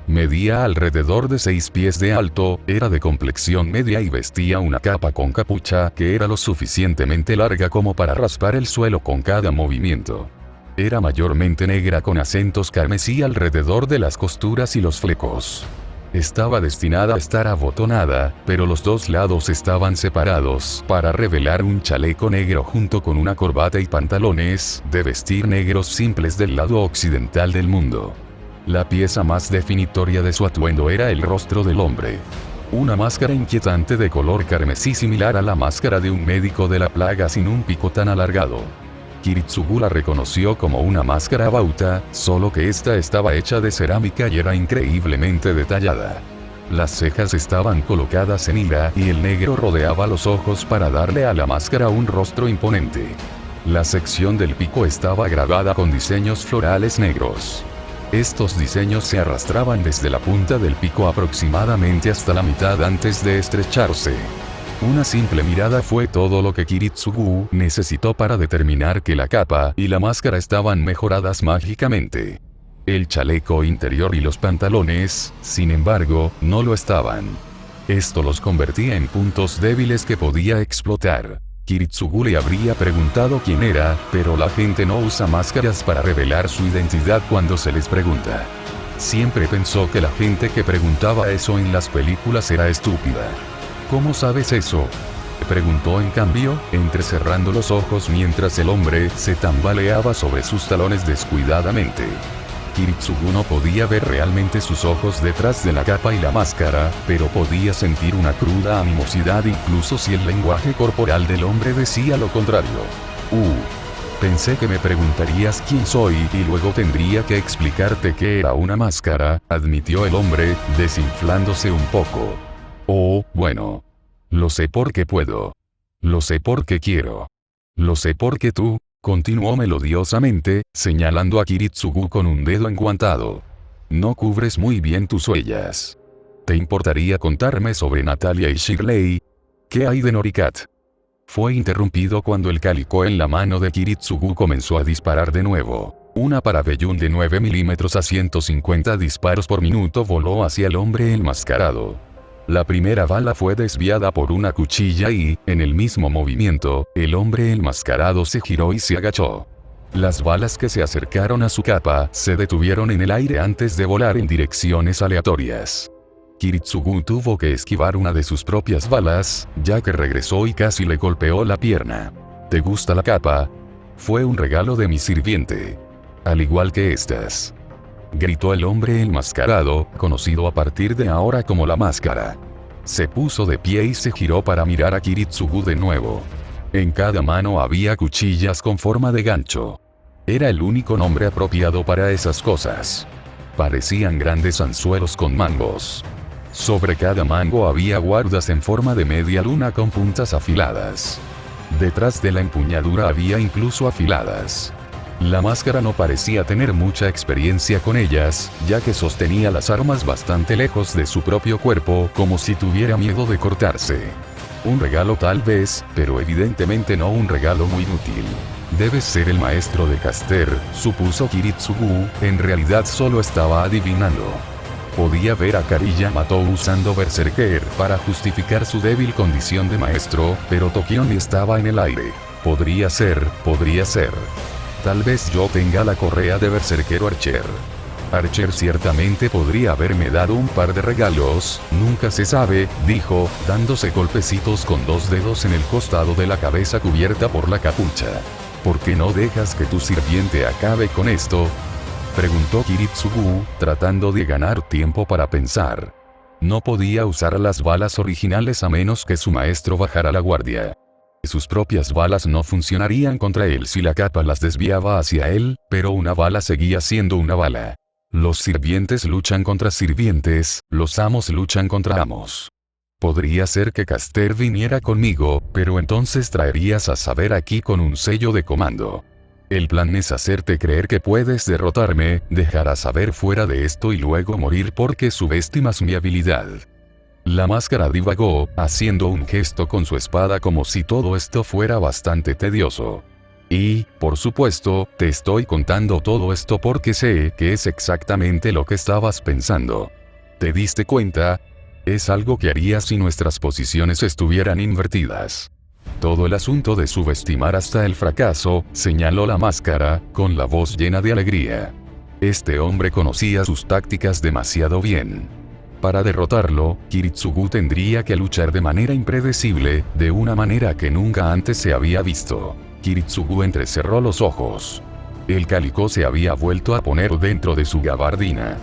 Medía alrededor de 6 pies de alto, era de complexión media y vestía una capa con capucha que era lo suficientemente larga como para raspar el suelo con cada movimiento. Era mayormente negra con acentos carmesí alrededor de las costuras y los flecos. Estaba destinada a estar abotonada, pero los dos lados estaban separados para revelar un chaleco negro junto con una corbata y pantalones de vestir negros simples del lado occidental del mundo. La pieza más definitoria de su atuendo era el rostro del hombre. Una máscara inquietante de color carmesí similar a la máscara de un médico de la plaga sin un pico tan alargado. Kiritsugu la reconoció como una máscara bauta, solo que esta estaba hecha de cerámica y era increíblemente detallada. Las cejas estaban colocadas en hilera y el negro rodeaba los ojos para darle a la máscara un rostro imponente. La sección del pico estaba grabada con diseños florales negros. Estos diseños se arrastraban desde la punta del pico aproximadamente hasta la mitad antes de estrecharse. Una simple mirada fue todo lo que Kiritsugu necesitó para determinar que la capa y la máscara estaban mejoradas mágicamente. El chaleco interior y los pantalones, sin embargo, no lo estaban. Esto los convertía en puntos débiles que podía explotar. Kiritsugu le habría preguntado quién era, pero la gente no usa máscaras para revelar su identidad cuando se les pregunta. Siempre pensó que la gente que preguntaba eso en las películas era estúpida. ¿Cómo sabes eso?, preguntó en cambio, entrecerrando los ojos mientras el hombre se tambaleaba sobre sus talones descuidadamente. Kiritsugu no podía ver realmente sus ojos detrás de la capa y la máscara, pero podía sentir una cruda animosidad incluso si el lenguaje corporal del hombre decía lo contrario. Pensé que me preguntarías quién soy y luego tendría que explicarte que era una máscara, admitió el hombre, desinflándose un poco. Oh, bueno. Lo sé porque puedo. Lo sé porque quiero. Lo sé porque tú, continuó melodiosamente, señalando a Kiritsugu con un dedo enguantado. No cubres muy bien tus huellas. ¿Te importaría contarme sobre Natalia y Shirley? ¿Qué hay de Norikat? Fue interrumpido cuando el cálico en la mano de Kiritsugu comenzó a disparar de nuevo. Una parabellum de 9 milímetros a 150 disparos por minuto voló hacia el hombre enmascarado. La primera bala fue desviada por una cuchilla y, en el mismo movimiento, el hombre enmascarado se giró y se agachó. Las balas que se acercaron a su capa se detuvieron en el aire antes de volar en direcciones aleatorias. Kiritsugu tuvo que esquivar una de sus propias balas, ya que regresó y casi le golpeó la pierna. ¿Te gusta la capa? Fue un regalo de mi sirviente. Al igual que estas. Gritó el hombre enmascarado, conocido a partir de ahora como la máscara. Se puso de pie y se giró para mirar a Kiritsugu de nuevo. En cada mano había cuchillas con forma de gancho. Era el único nombre apropiado para esas cosas. Parecían grandes anzuelos con mangos. Sobre cada mango había guardas en forma de media luna con puntas afiladas. Detrás de la empuñadura había incluso afiladas. La máscara no parecía tener mucha experiencia con ellas, ya que sostenía las armas bastante lejos de su propio cuerpo, como si tuviera miedo de cortarse. Un regalo tal vez, pero evidentemente no un regalo muy útil. Debe ser el maestro de Caster, supuso Kiritsugu, en realidad solo estaba adivinando. Podía ver a Kari Yamato usando Berserker para justificar su débil condición de maestro, pero Tokion estaba en el aire. Podría ser. Tal vez yo tenga la correa de Berserker o Archer. Archer ciertamente podría haberme dado un par de regalos, nunca se sabe, dijo, dándose golpecitos con 2 dedos en el costado de la cabeza cubierta por la capucha. ¿Por qué no dejas que tu sirviente acabe con esto?, preguntó Kiritsugu, tratando de ganar tiempo para pensar. No podía usar las balas originales a menos que su maestro bajara la guardia. Sus propias balas no funcionarían contra él si la capa las desviaba hacia él, pero una bala seguía siendo una bala. Los sirvientes luchan contra sirvientes, los amos luchan contra amos. Podría ser que Caster viniera conmigo, pero entonces traerías a saber aquí con un sello de comando. El plan es hacerte creer que puedes derrotarme, dejar a saber fuera de esto y luego morir porque subestimas mi habilidad. La máscara divagó, haciendo un gesto con su espada como si todo esto fuera bastante tedioso. Y, por supuesto, te estoy contando todo esto porque sé que es exactamente lo que estabas pensando. ¿Te diste cuenta? Es algo que haría si nuestras posiciones estuvieran invertidas. Todo el asunto de subestimar hasta el fracaso, señaló la máscara, con la voz llena de alegría. Este hombre conocía sus tácticas demasiado bien. Para derrotarlo, Kiritsugu tendría que luchar de manera impredecible, de una manera que nunca antes se había visto. Kiritsugu entrecerró los ojos. El cálico se había vuelto a poner dentro de su gabardina.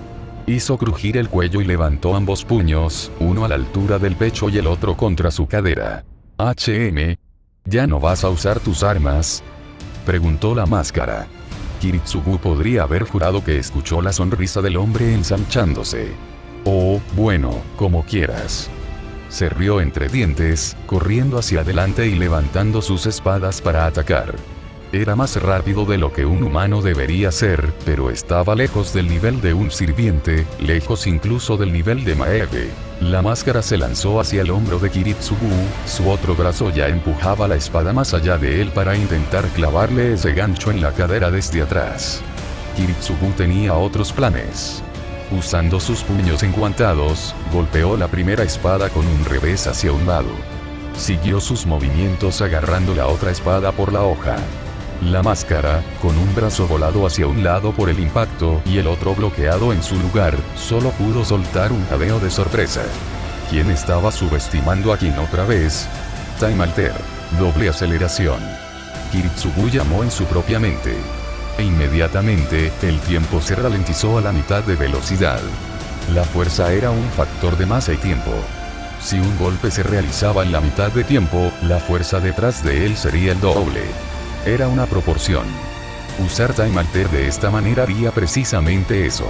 Hizo crujir el cuello y levantó ambos puños, uno a la altura del pecho y el otro contra su cadera. ¿Ya no vas a usar tus armas?, preguntó la máscara. Kiritsugu podría haber jurado que escuchó la sonrisa del hombre ensanchándose. Oh, bueno, como quieras. Se rió entre dientes, corriendo hacia adelante y levantando sus espadas para atacar. Era más rápido de lo que un humano debería ser, pero estaba lejos del nivel de un sirviente, lejos incluso del nivel de Maeve. La máscara se lanzó hacia el hombro de Kiritsugu, su otro brazo ya empujaba la espada más allá de él para intentar clavarle ese gancho en la cadera desde atrás. Kiritsugu tenía otros planes. Usando sus puños enguantados, golpeó la primera espada con un revés hacia un lado. Siguió sus movimientos agarrando la otra espada por la hoja. La máscara, con un brazo volado hacia un lado por el impacto y el otro bloqueado en su lugar, solo pudo soltar un jadeo de sorpresa. ¿Quién estaba subestimando a quién otra vez? Time Alter. Doble aceleración. Kiritsugu llamó en su propia mente. E inmediatamente, el tiempo se ralentizó a la mitad de velocidad. La fuerza era un factor de masa y tiempo. Si un golpe se realizaba en la mitad de tiempo, la fuerza detrás de él sería el doble. Era una proporción. Usar Time Alter de esta manera haría precisamente eso.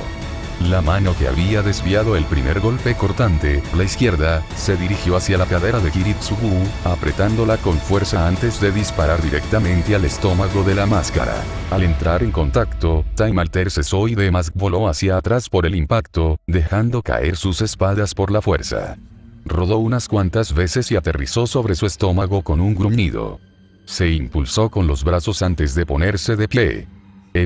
La mano que había desviado el primer golpe cortante, la izquierda, se dirigió hacia la cadera de Kiritsugu, apretándola con fuerza antes de disparar directamente al estómago de la máscara. Al entrar en contacto, Time Alter cesó y Demask voló hacia atrás por el impacto, dejando caer sus espadas por la fuerza. Rodó unas cuantas veces y aterrizó sobre su estómago con un gruñido. Se impulsó con los brazos antes de ponerse de pie.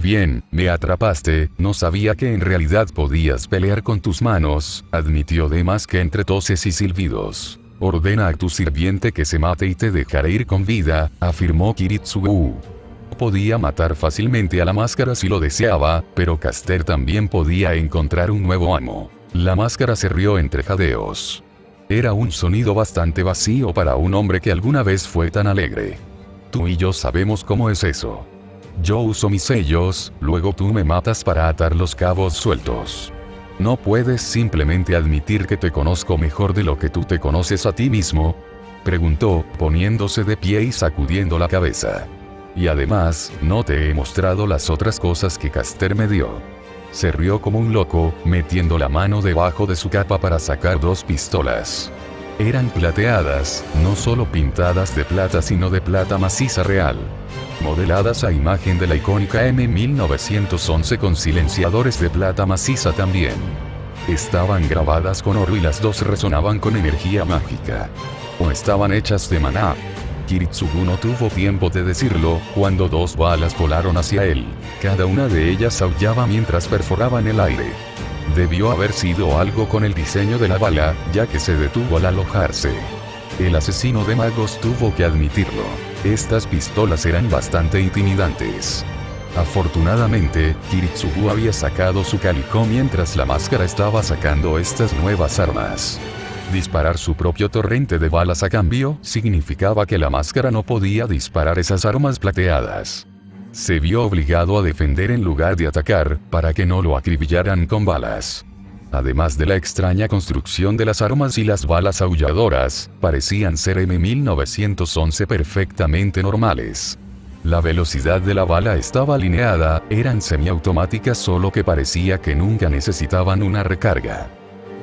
Bien, me atrapaste, no sabía que en realidad podías pelear con tus manos, admitió Demask entre toses y silbidos. Ordena a tu sirviente que se mate y te dejaré ir con vida, afirmó Kiritsugu. Podía matar fácilmente a la máscara si lo deseaba, pero Caster también podía encontrar un nuevo amo. La máscara se rió entre jadeos. Era un sonido bastante vacío para un hombre que alguna vez fue tan alegre. Tú y yo sabemos cómo es eso. Yo uso mis sellos, luego tú me matas para atar los cabos sueltos. ¿No puedes simplemente admitir que te conozco mejor de lo que tú te conoces a ti mismo?, preguntó, poniéndose de pie y sacudiendo la cabeza. Y además, no te he mostrado las otras cosas que Caster me dio. Se rió como un loco, metiendo la mano debajo de su capa para sacar 2 pistolas. Eran plateadas, no solo pintadas de plata sino de plata maciza real. Modeladas a imagen de la icónica M1911 con silenciadores de plata maciza también. Estaban grabadas con oro y las 2 resonaban con energía mágica. O estaban hechas de maná. Kiritsugu no tuvo tiempo de decirlo, cuando 2 balas volaron hacia él. Cada una de ellas aullaba mientras perforaban el aire. Debió haber sido algo con el diseño de la bala, ya que se detuvo al alojarse. El asesino de magos tuvo que admitirlo. Estas pistolas eran bastante intimidantes. Afortunadamente, Kiritsugu había sacado su Calico mientras la máscara estaba sacando estas nuevas armas. Disparar su propio torrente de balas a cambio significaba que la máscara no podía disparar esas armas plateadas. Se vio obligado a defender en lugar de atacar, para que no lo acribillaran con balas. Además de la extraña construcción de las armas y las balas aulladoras, parecían ser M1911 perfectamente normales. La velocidad de la bala estaba alineada, eran semiautomáticas solo que parecía que nunca necesitaban una recarga.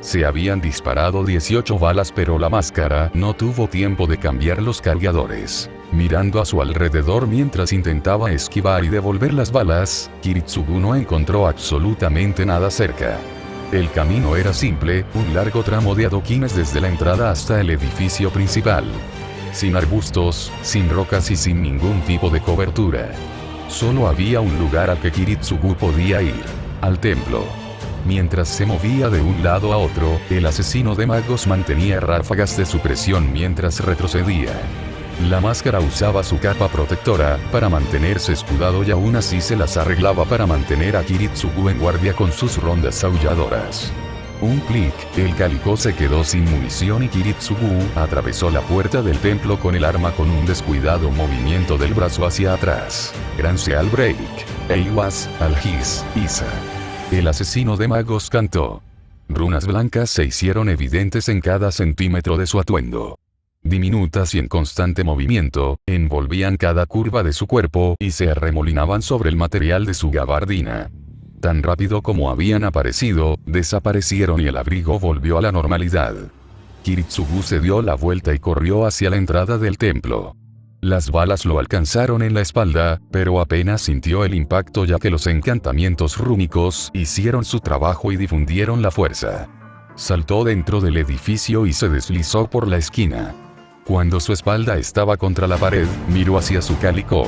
Se habían disparado 18 balas pero la máscara no tuvo tiempo de cambiar los cargadores. Mirando a su alrededor mientras intentaba esquivar y devolver las balas, Kiritsugu no encontró absolutamente nada cerca. El camino era simple, un largo tramo de adoquines desde la entrada hasta el edificio principal. Sin arbustos, sin rocas y sin ningún tipo de cobertura. Solo había un lugar al que Kiritsugu podía ir: al templo. Mientras se movía de un lado a otro, el asesino de magos mantenía ráfagas de supresión mientras retrocedía. La máscara usaba su capa protectora para mantenerse escudado y aún así se las arreglaba para mantener a Kiritsugu en guardia con sus rondas aulladoras. Un clic, el Calico se quedó sin munición y Kiritsugu atravesó la puerta del templo con el arma con un descuidado movimiento del brazo hacia atrás. Granse al break. Eiwas, al his, Isa. El asesino de magos cantó. Runas blancas se hicieron evidentes en cada centímetro de su atuendo. Diminutas y en constante movimiento, envolvían cada curva de su cuerpo y se arremolinaban sobre el material de su gabardina. Tan rápido como habían aparecido, desaparecieron y el abrigo volvió a la normalidad. Kiritsugu se dio la vuelta y corrió hacia la entrada del templo. Las balas lo alcanzaron en la espalda, pero apenas sintió el impacto ya que los encantamientos rúnicos hicieron su trabajo y difundieron la fuerza. Saltó dentro del edificio y se deslizó por la esquina. Cuando su espalda estaba contra la pared, miró hacia su Calico.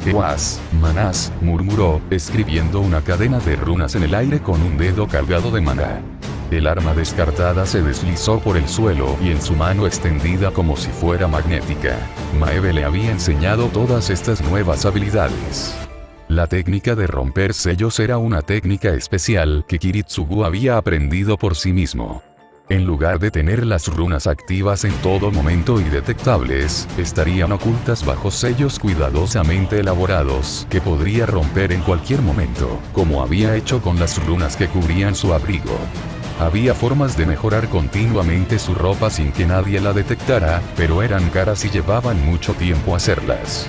Ewas, manás, murmuró, escribiendo una cadena de runas en el aire con un dedo cargado de maná. El arma descartada se deslizó por el suelo y en su mano extendida como si fuera magnética. Maeve le había enseñado todas estas nuevas habilidades. La técnica de romper sellos era una técnica especial que Kiritsugu había aprendido por sí mismo. En lugar de tener las runas activas en todo momento y detectables, estarían ocultas bajo sellos cuidadosamente elaborados que podría romper en cualquier momento, como había hecho con las runas que cubrían su abrigo. Había formas de mejorar continuamente su ropa sin que nadie la detectara, pero eran caras y llevaban mucho tiempo hacerlas.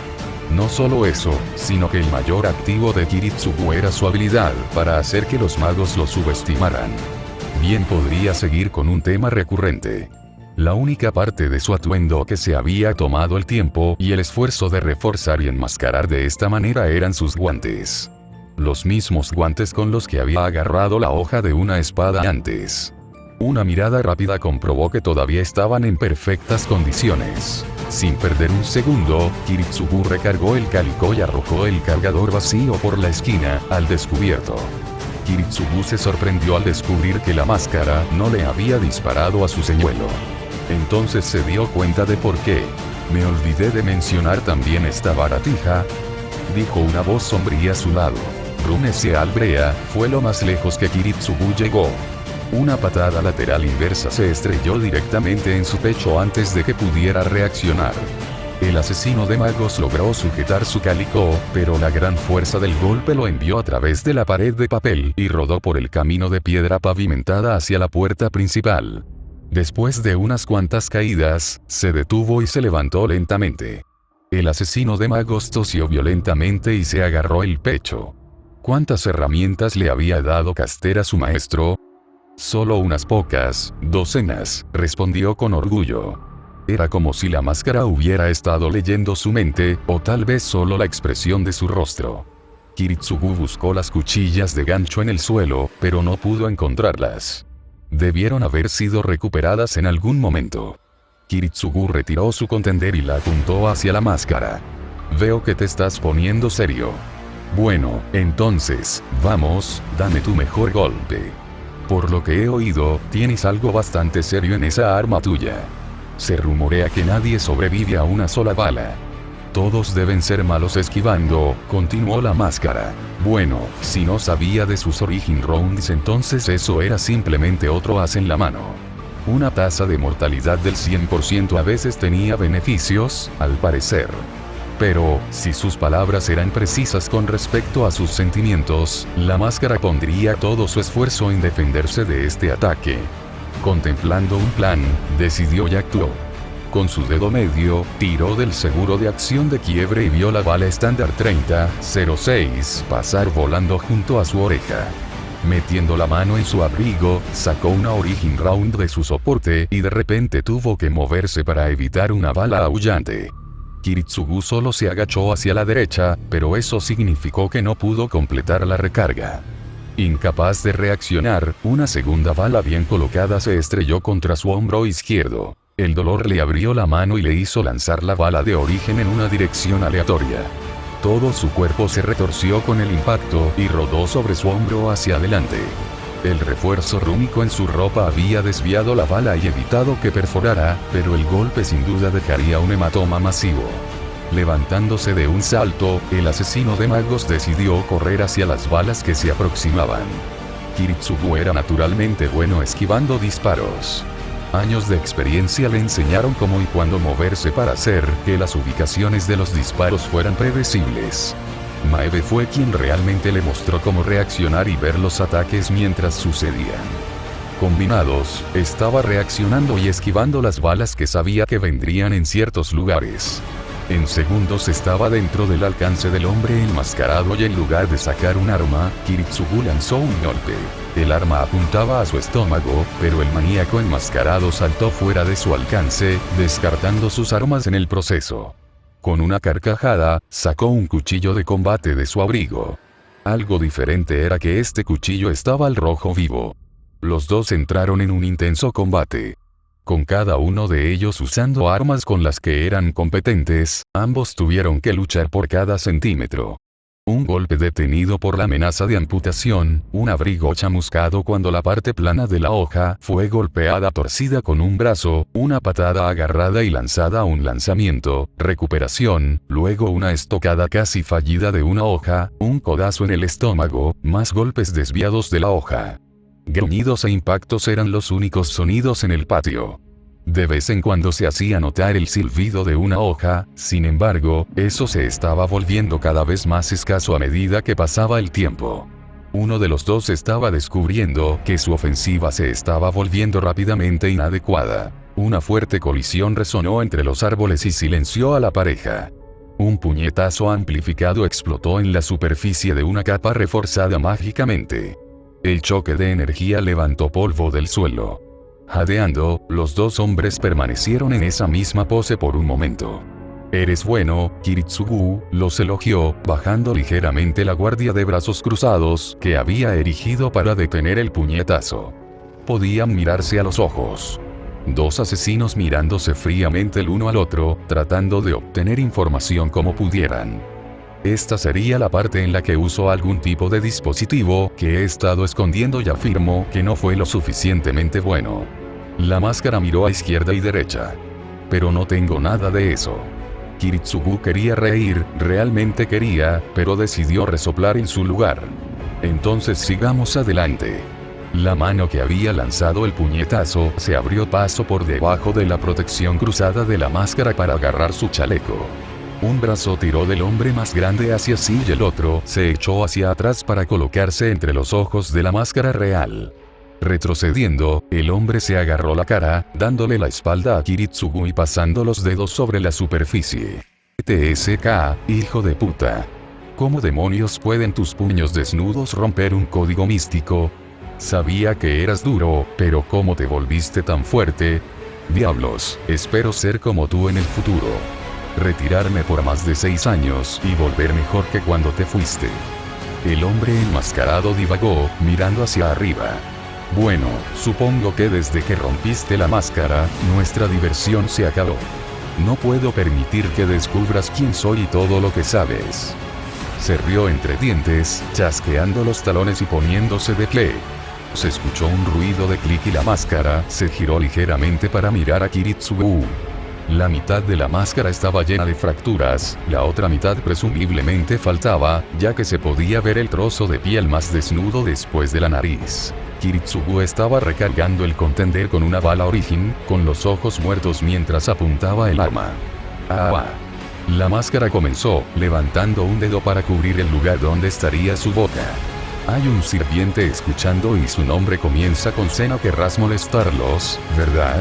No solo eso, sino que el mayor activo de Kiritsugu era su habilidad para hacer que los magos lo subestimaran. Bien podría seguir con un tema recurrente. La única parte de su atuendo que se había tomado el tiempo y el esfuerzo de reforzar y enmascarar de esta manera eran sus guantes. Los mismos guantes con los que había agarrado la hoja de una espada antes. Una mirada rápida comprobó que todavía estaban en perfectas condiciones. Sin perder un segundo, Kiritsugu recargó el Calico y arrojó el cargador vacío por la esquina, al descubierto. Kiritsugu se sorprendió al descubrir que la máscara no le había disparado a su señuelo. Entonces se dio cuenta de por qué. Me olvidé de mencionar también esta baratija, dijo una voz sombría a su lado. Runese Albrea fue lo más lejos que Kiritsugu llegó. Una patada lateral inversa se estrelló directamente en su pecho antes de que pudiera reaccionar. El asesino de magos logró sujetar su Calico, pero la gran fuerza del golpe lo envió a través de la pared de papel y rodó por el camino de piedra pavimentada hacia la puerta principal. Después de unas cuantas caídas, se detuvo y se levantó lentamente. El asesino de magos tosió violentamente y se agarró el pecho. ¿Cuántas herramientas le había dado Caster a su maestro? Solo unas pocas, docenas, respondió con orgullo. Era como si la máscara hubiera estado leyendo su mente, o tal vez solo la expresión de su rostro. Kiritsugu buscó las cuchillas de gancho en el suelo, pero no pudo encontrarlas. Debieron haber sido recuperadas en algún momento. Kiritsugu retiró su contender y la apuntó hacia la máscara. Veo que te estás poniendo serio. Bueno, entonces, vamos, dame tu mejor golpe. Por lo que he oído, tienes algo bastante serio en esa arma tuya. Se rumorea que nadie sobrevive a una sola bala. Todos deben ser malos esquivando, continuó la máscara. Bueno, si no sabía de sus Origin Rounds, entonces eso era simplemente otro as en la mano. Una tasa de mortalidad del 100% a veces tenía beneficios, al parecer. Pero, si sus palabras eran precisas con respecto a sus sentimientos, la máscara pondría todo su esfuerzo en defenderse de este ataque. Contemplando un plan, decidió y actuó. Con su dedo medio, tiró del seguro de acción de quiebre y vio la bala estándar 30-06 pasar volando junto a su oreja. Metiendo la mano en su abrigo, sacó una Origin Round de su soporte y de repente tuvo que moverse para evitar una bala aullante. Kiritsugu solo se agachó hacia la derecha, pero eso significó que no pudo completar la recarga. Incapaz de reaccionar, una segunda bala bien colocada se estrelló contra su hombro izquierdo. El dolor le abrió la mano y le hizo lanzar la bala de origen en una dirección aleatoria. Todo su cuerpo se retorció con el impacto y rodó sobre su hombro hacia adelante. El refuerzo rúnico en su ropa había desviado la bala y evitado que perforara, pero el golpe sin duda dejaría un hematoma masivo. Levantándose de un salto, el asesino de magos decidió correr hacia las balas que se aproximaban. Kiritsugu era naturalmente bueno esquivando disparos. Años de experiencia le enseñaron cómo y cuándo moverse para hacer que las ubicaciones de los disparos fueran predecibles. Maebe fue quien realmente le mostró cómo reaccionar y ver los ataques mientras sucedían. Combinados, estaba reaccionando y esquivando las balas que sabía que vendrían en ciertos lugares. En segundos estaba dentro del alcance del hombre enmascarado y en lugar de sacar un arma, Kiritsugu lanzó un golpe. El arma apuntaba a su estómago, pero el maníaco enmascarado saltó fuera de su alcance, descartando sus armas en el proceso. Con una carcajada, sacó un cuchillo de combate de su abrigo. Algo diferente era que este cuchillo estaba al rojo vivo. Los dos entraron en un intenso combate. Con cada uno de ellos usando armas con las que eran competentes, ambos tuvieron que luchar por cada centímetro. Un golpe detenido por la amenaza de amputación, un abrigo chamuscado cuando la parte plana de la hoja fue golpeada torcida con un brazo, una patada agarrada y lanzada a un lanzamiento, recuperación, luego una estocada casi fallida de una hoja, un codazo en el estómago, más golpes desviados de la hoja. Gruñidos e impactos eran los únicos sonidos en el patio. De vez en cuando se hacía notar el silbido de una hoja, sin embargo, eso se estaba volviendo cada vez más escaso a medida que pasaba el tiempo. Uno de los dos estaba descubriendo que su ofensiva se estaba volviendo rápidamente inadecuada. Una fuerte colisión resonó entre los árboles y silenció a la pareja. Un puñetazo amplificado explotó en la superficie de una capa reforzada mágicamente. El choque de energía levantó polvo del suelo. Jadeando, los dos hombres permanecieron en esa misma pose por un momento. «Eres bueno, Kiritsugu», los elogió, bajando ligeramente la guardia de brazos cruzados que había erigido para detener el puñetazo. Podían mirarse a los ojos. Dos asesinos mirándose fríamente el uno al otro, tratando de obtener información como pudieran. Esta sería la parte en la que usó algún tipo de dispositivo que he estado escondiendo y afirmo que no fue lo suficientemente bueno. La máscara miró a izquierda y derecha. Pero no tengo nada de eso. Kiritsugu quería reír, realmente quería, pero decidió resoplar en su lugar. Entonces sigamos adelante. La mano que había lanzado el puñetazo se abrió paso por debajo de la protección cruzada de la máscara para agarrar su chaleco. Un brazo tiró del hombre más grande hacia sí y el otro se echó hacia atrás para colocarse entre los ojos de la máscara real. Retrocediendo, el hombre se agarró la cara, dándole la espalda a Kiritsugu y pasando los dedos sobre la superficie. TSK, hijo de puta. ¿Cómo demonios pueden tus puños desnudos romper un código místico? Sabía que eras duro, pero ¿cómo te volviste tan fuerte? Diablos, espero ser como tú en el futuro. Retirarme por más de 6 años y volver mejor que cuando te fuiste. El hombre enmascarado divagó, mirando hacia arriba. Bueno, supongo que desde que rompiste la máscara, nuestra diversión se acabó. No puedo permitir que descubras quién soy y todo lo que sabes. Se rió entre dientes, chasqueando los talones y poniéndose de pie. Se escuchó un ruido de clic y la máscara se giró ligeramente para mirar a Kiritsugu. La mitad de la máscara estaba llena de fracturas, la otra mitad presumiblemente faltaba, ya que se podía ver el trozo de piel más desnudo después de la nariz. Kiritsugu estaba recargando el contender con una bala Origin, con los ojos muertos mientras apuntaba el arma. ¡Ah! La máscara comenzó, levantando un dedo para cubrir el lugar donde estaría su boca. Hay un sirviente escuchando y su nombre comienza con C. No querrás molestarlos, ¿verdad?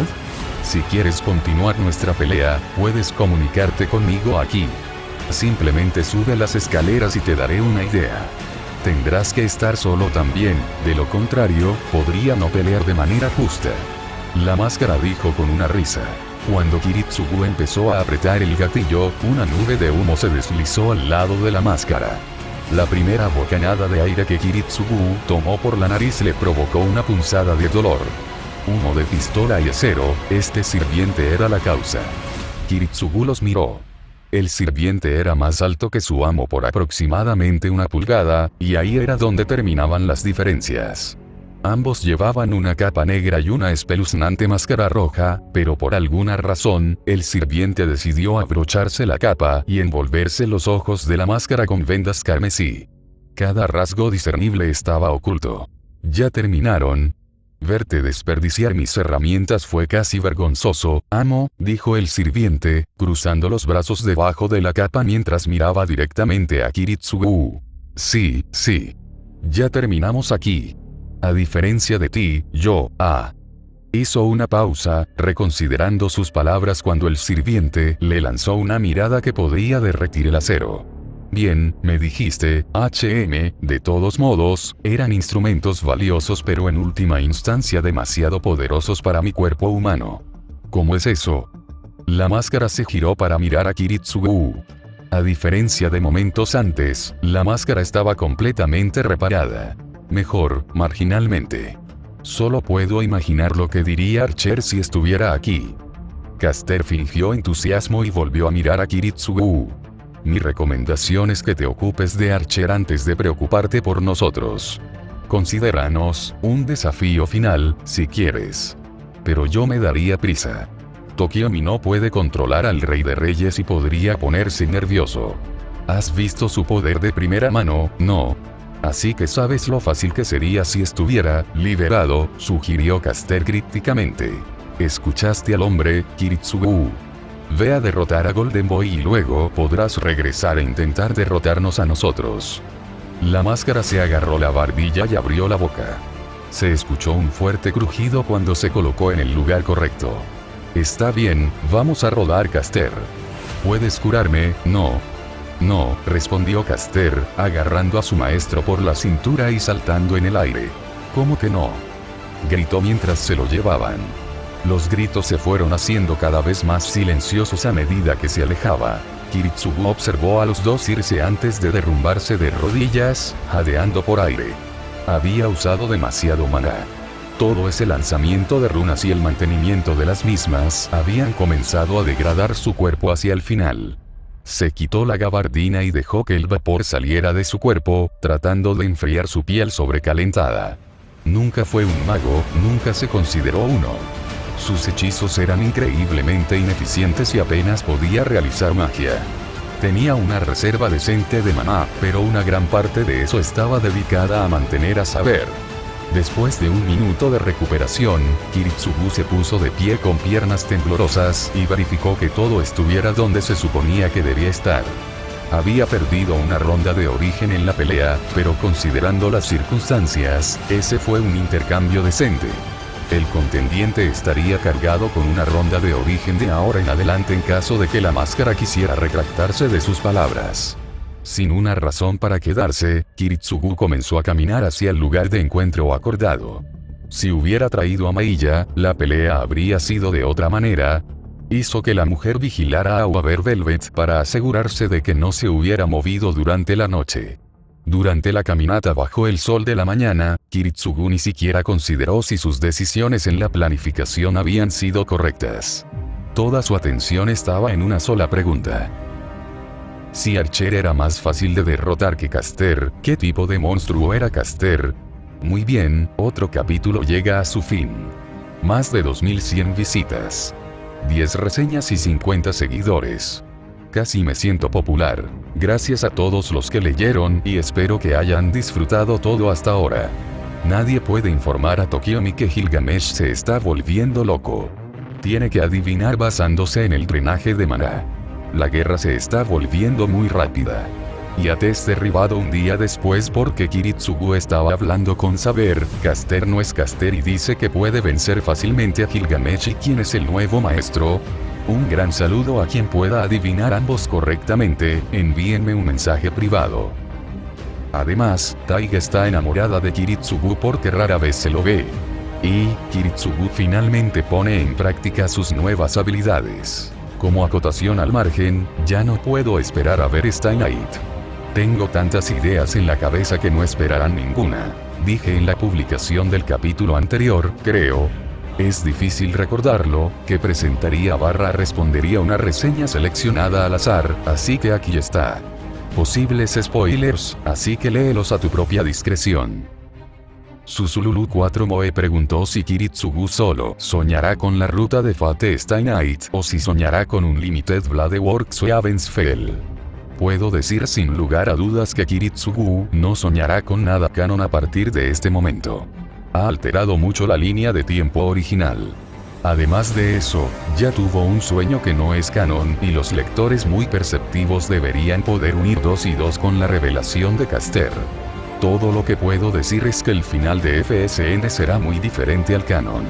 Si quieres continuar nuestra pelea, puedes comunicarte conmigo aquí. Simplemente sube las escaleras y te daré una idea. Tendrás que estar solo también, de lo contrario, podría no pelear de manera justa. La máscara dijo con una risa. Cuando Kiritsugu empezó a apretar el gatillo, una nube de humo se deslizó al lado de la máscara. La primera bocanada de aire que Kiritsugu tomó por la nariz le provocó una punzada de dolor. Humo de pistola y acero, este sirviente era la causa. Kiritsugu los miró. El sirviente era más alto que su amo por aproximadamente 1 pulgada, y ahí era donde terminaban las diferencias. Ambos llevaban una capa negra y una espeluznante máscara roja, pero por alguna razón, el sirviente decidió abrocharse la capa y envolverse los ojos de la máscara con vendas carmesí. Cada rasgo discernible estaba oculto. ¿Ya terminaron? Verte desperdiciar mis herramientas fue casi vergonzoso, amo, dijo el sirviente, cruzando los brazos debajo de la capa mientras miraba directamente a Kiritsugu. Sí. Ya terminamos aquí. A diferencia de ti, yo, Hizo una pausa, reconsiderando sus palabras cuando el sirviente le lanzó una mirada que podría derretir el acero. Bien, me dijiste, de todos modos, eran instrumentos valiosos pero en última instancia demasiado poderosos para mi cuerpo humano. ¿Cómo es eso? La máscara se giró para mirar a Kiritsugu. A diferencia de momentos antes, la máscara estaba completamente reparada. Mejor, marginalmente. Solo puedo imaginar lo que diría Archer si estuviera aquí. Caster fingió entusiasmo y volvió a mirar a Kiritsugu. Mi recomendación es que te ocupes de Archer antes de preocuparte por nosotros. Considéranos un desafío final, si quieres. Pero yo me daría prisa. Tokiomi no puede controlar al Rey de Reyes y podría ponerse nervioso. ¿Has visto su poder de primera mano? No. Así que sabes lo fácil que sería si estuviera liberado, sugirió Caster críticamente. ¿Escuchaste al hombre, Kiritsugu? Ve a derrotar a Golden Boy y luego podrás regresar e intentar derrotarnos a nosotros. La máscara se agarró la barbilla y abrió la boca. Se escuchó un fuerte crujido cuando se colocó en el lugar correcto. Está bien, vamos a rodar, Caster. ¿Puedes curarme? No, respondió Caster, agarrando a su maestro por la cintura y saltando en el aire. ¿Cómo que no? Gritó mientras se lo llevaban. Los gritos se fueron haciendo cada vez más silenciosos a medida que se alejaba. Kiritsugu observó a los dos irse antes de derrumbarse de rodillas, jadeando por aire. Había usado demasiado maná. Todo ese lanzamiento de runas y el mantenimiento de las mismas habían comenzado a degradar su cuerpo hacia el final. Se quitó la gabardina y dejó que el vapor saliera de su cuerpo, tratando de enfriar su piel sobrecalentada. Nunca fue un mago, nunca se consideró uno. Sus hechizos eran increíblemente ineficientes y apenas podía realizar magia. Tenía una reserva decente de maná, pero una gran parte de eso estaba dedicada a mantener a saber. Después de 1 minuto de recuperación, Kiritsugu se puso de pie con piernas temblorosas y verificó que todo estuviera donde se suponía que debía estar. Había perdido una ronda de origen en la pelea, pero considerando las circunstancias, ese fue un intercambio decente. El contendiente estaría cargado con una ronda de origen de ahora en adelante en caso de que la máscara quisiera retractarse de sus palabras. Sin una razón para quedarse, Kiritsugu comenzó a caminar hacia el lugar de encuentro acordado. Si hubiera traído a Maiya, la pelea habría sido de otra manera. Hizo que la mujer vigilara a Waver Velvet para asegurarse de que no se hubiera movido durante la noche. Durante la caminata bajo el sol de la mañana, Kiritsugu ni siquiera consideró si sus decisiones en la planificación habían sido correctas. Toda su atención estaba en una sola pregunta. Si Archer era más fácil de derrotar que Caster, ¿qué tipo de monstruo era Caster? Muy bien, otro capítulo llega a su fin. Más de 2100 visitas. 10 reseñas y 50 seguidores. Casi me siento popular. Gracias a todos los que leyeron y espero que hayan disfrutado todo hasta ahora. Nadie puede informar a Tokiomi que Gilgamesh se está volviendo loco. Tiene que adivinar basándose en el drenaje de maná. La guerra se está volviendo muy rápida. Yate es derribado un día después porque Kiritsugu estaba hablando con Saber. Caster no es Caster y dice que puede vencer fácilmente a Gilgamesh. ¿Y quién es el nuevo maestro? Un gran saludo a quien pueda adivinar ambos correctamente. Envíenme un mensaje privado. Además, Taiga está enamorada de Kiritsugu porque rara vez se lo ve. Y Kiritsugu finalmente pone en práctica sus nuevas habilidades. Como acotación al margen, ya no puedo esperar a ver Stein Knight. Tengo tantas ideas en la cabeza que no esperarán ninguna. Dije en la publicación del capítulo anterior, creo. Es difícil recordarlo, que presentaría / respondería una reseña seleccionada al azar, así que aquí está. Posibles spoilers, así que léelos a tu propia discreción. Susululu 4 Moe preguntó si Kiritsugu solo soñará con la ruta de Fate Stay Night o si soñará con un Limited Blade Works o Avensfell. Puedo decir sin lugar a dudas que Kiritsugu no soñará con nada canon a partir de este momento. Ha alterado mucho la línea de tiempo original. Además de eso, ya tuvo un sueño que no es canon y los lectores muy perceptivos deberían poder unir 2 y 2 con la revelación de Caster. Todo lo que puedo decir es que el final de FSN será muy diferente al canon.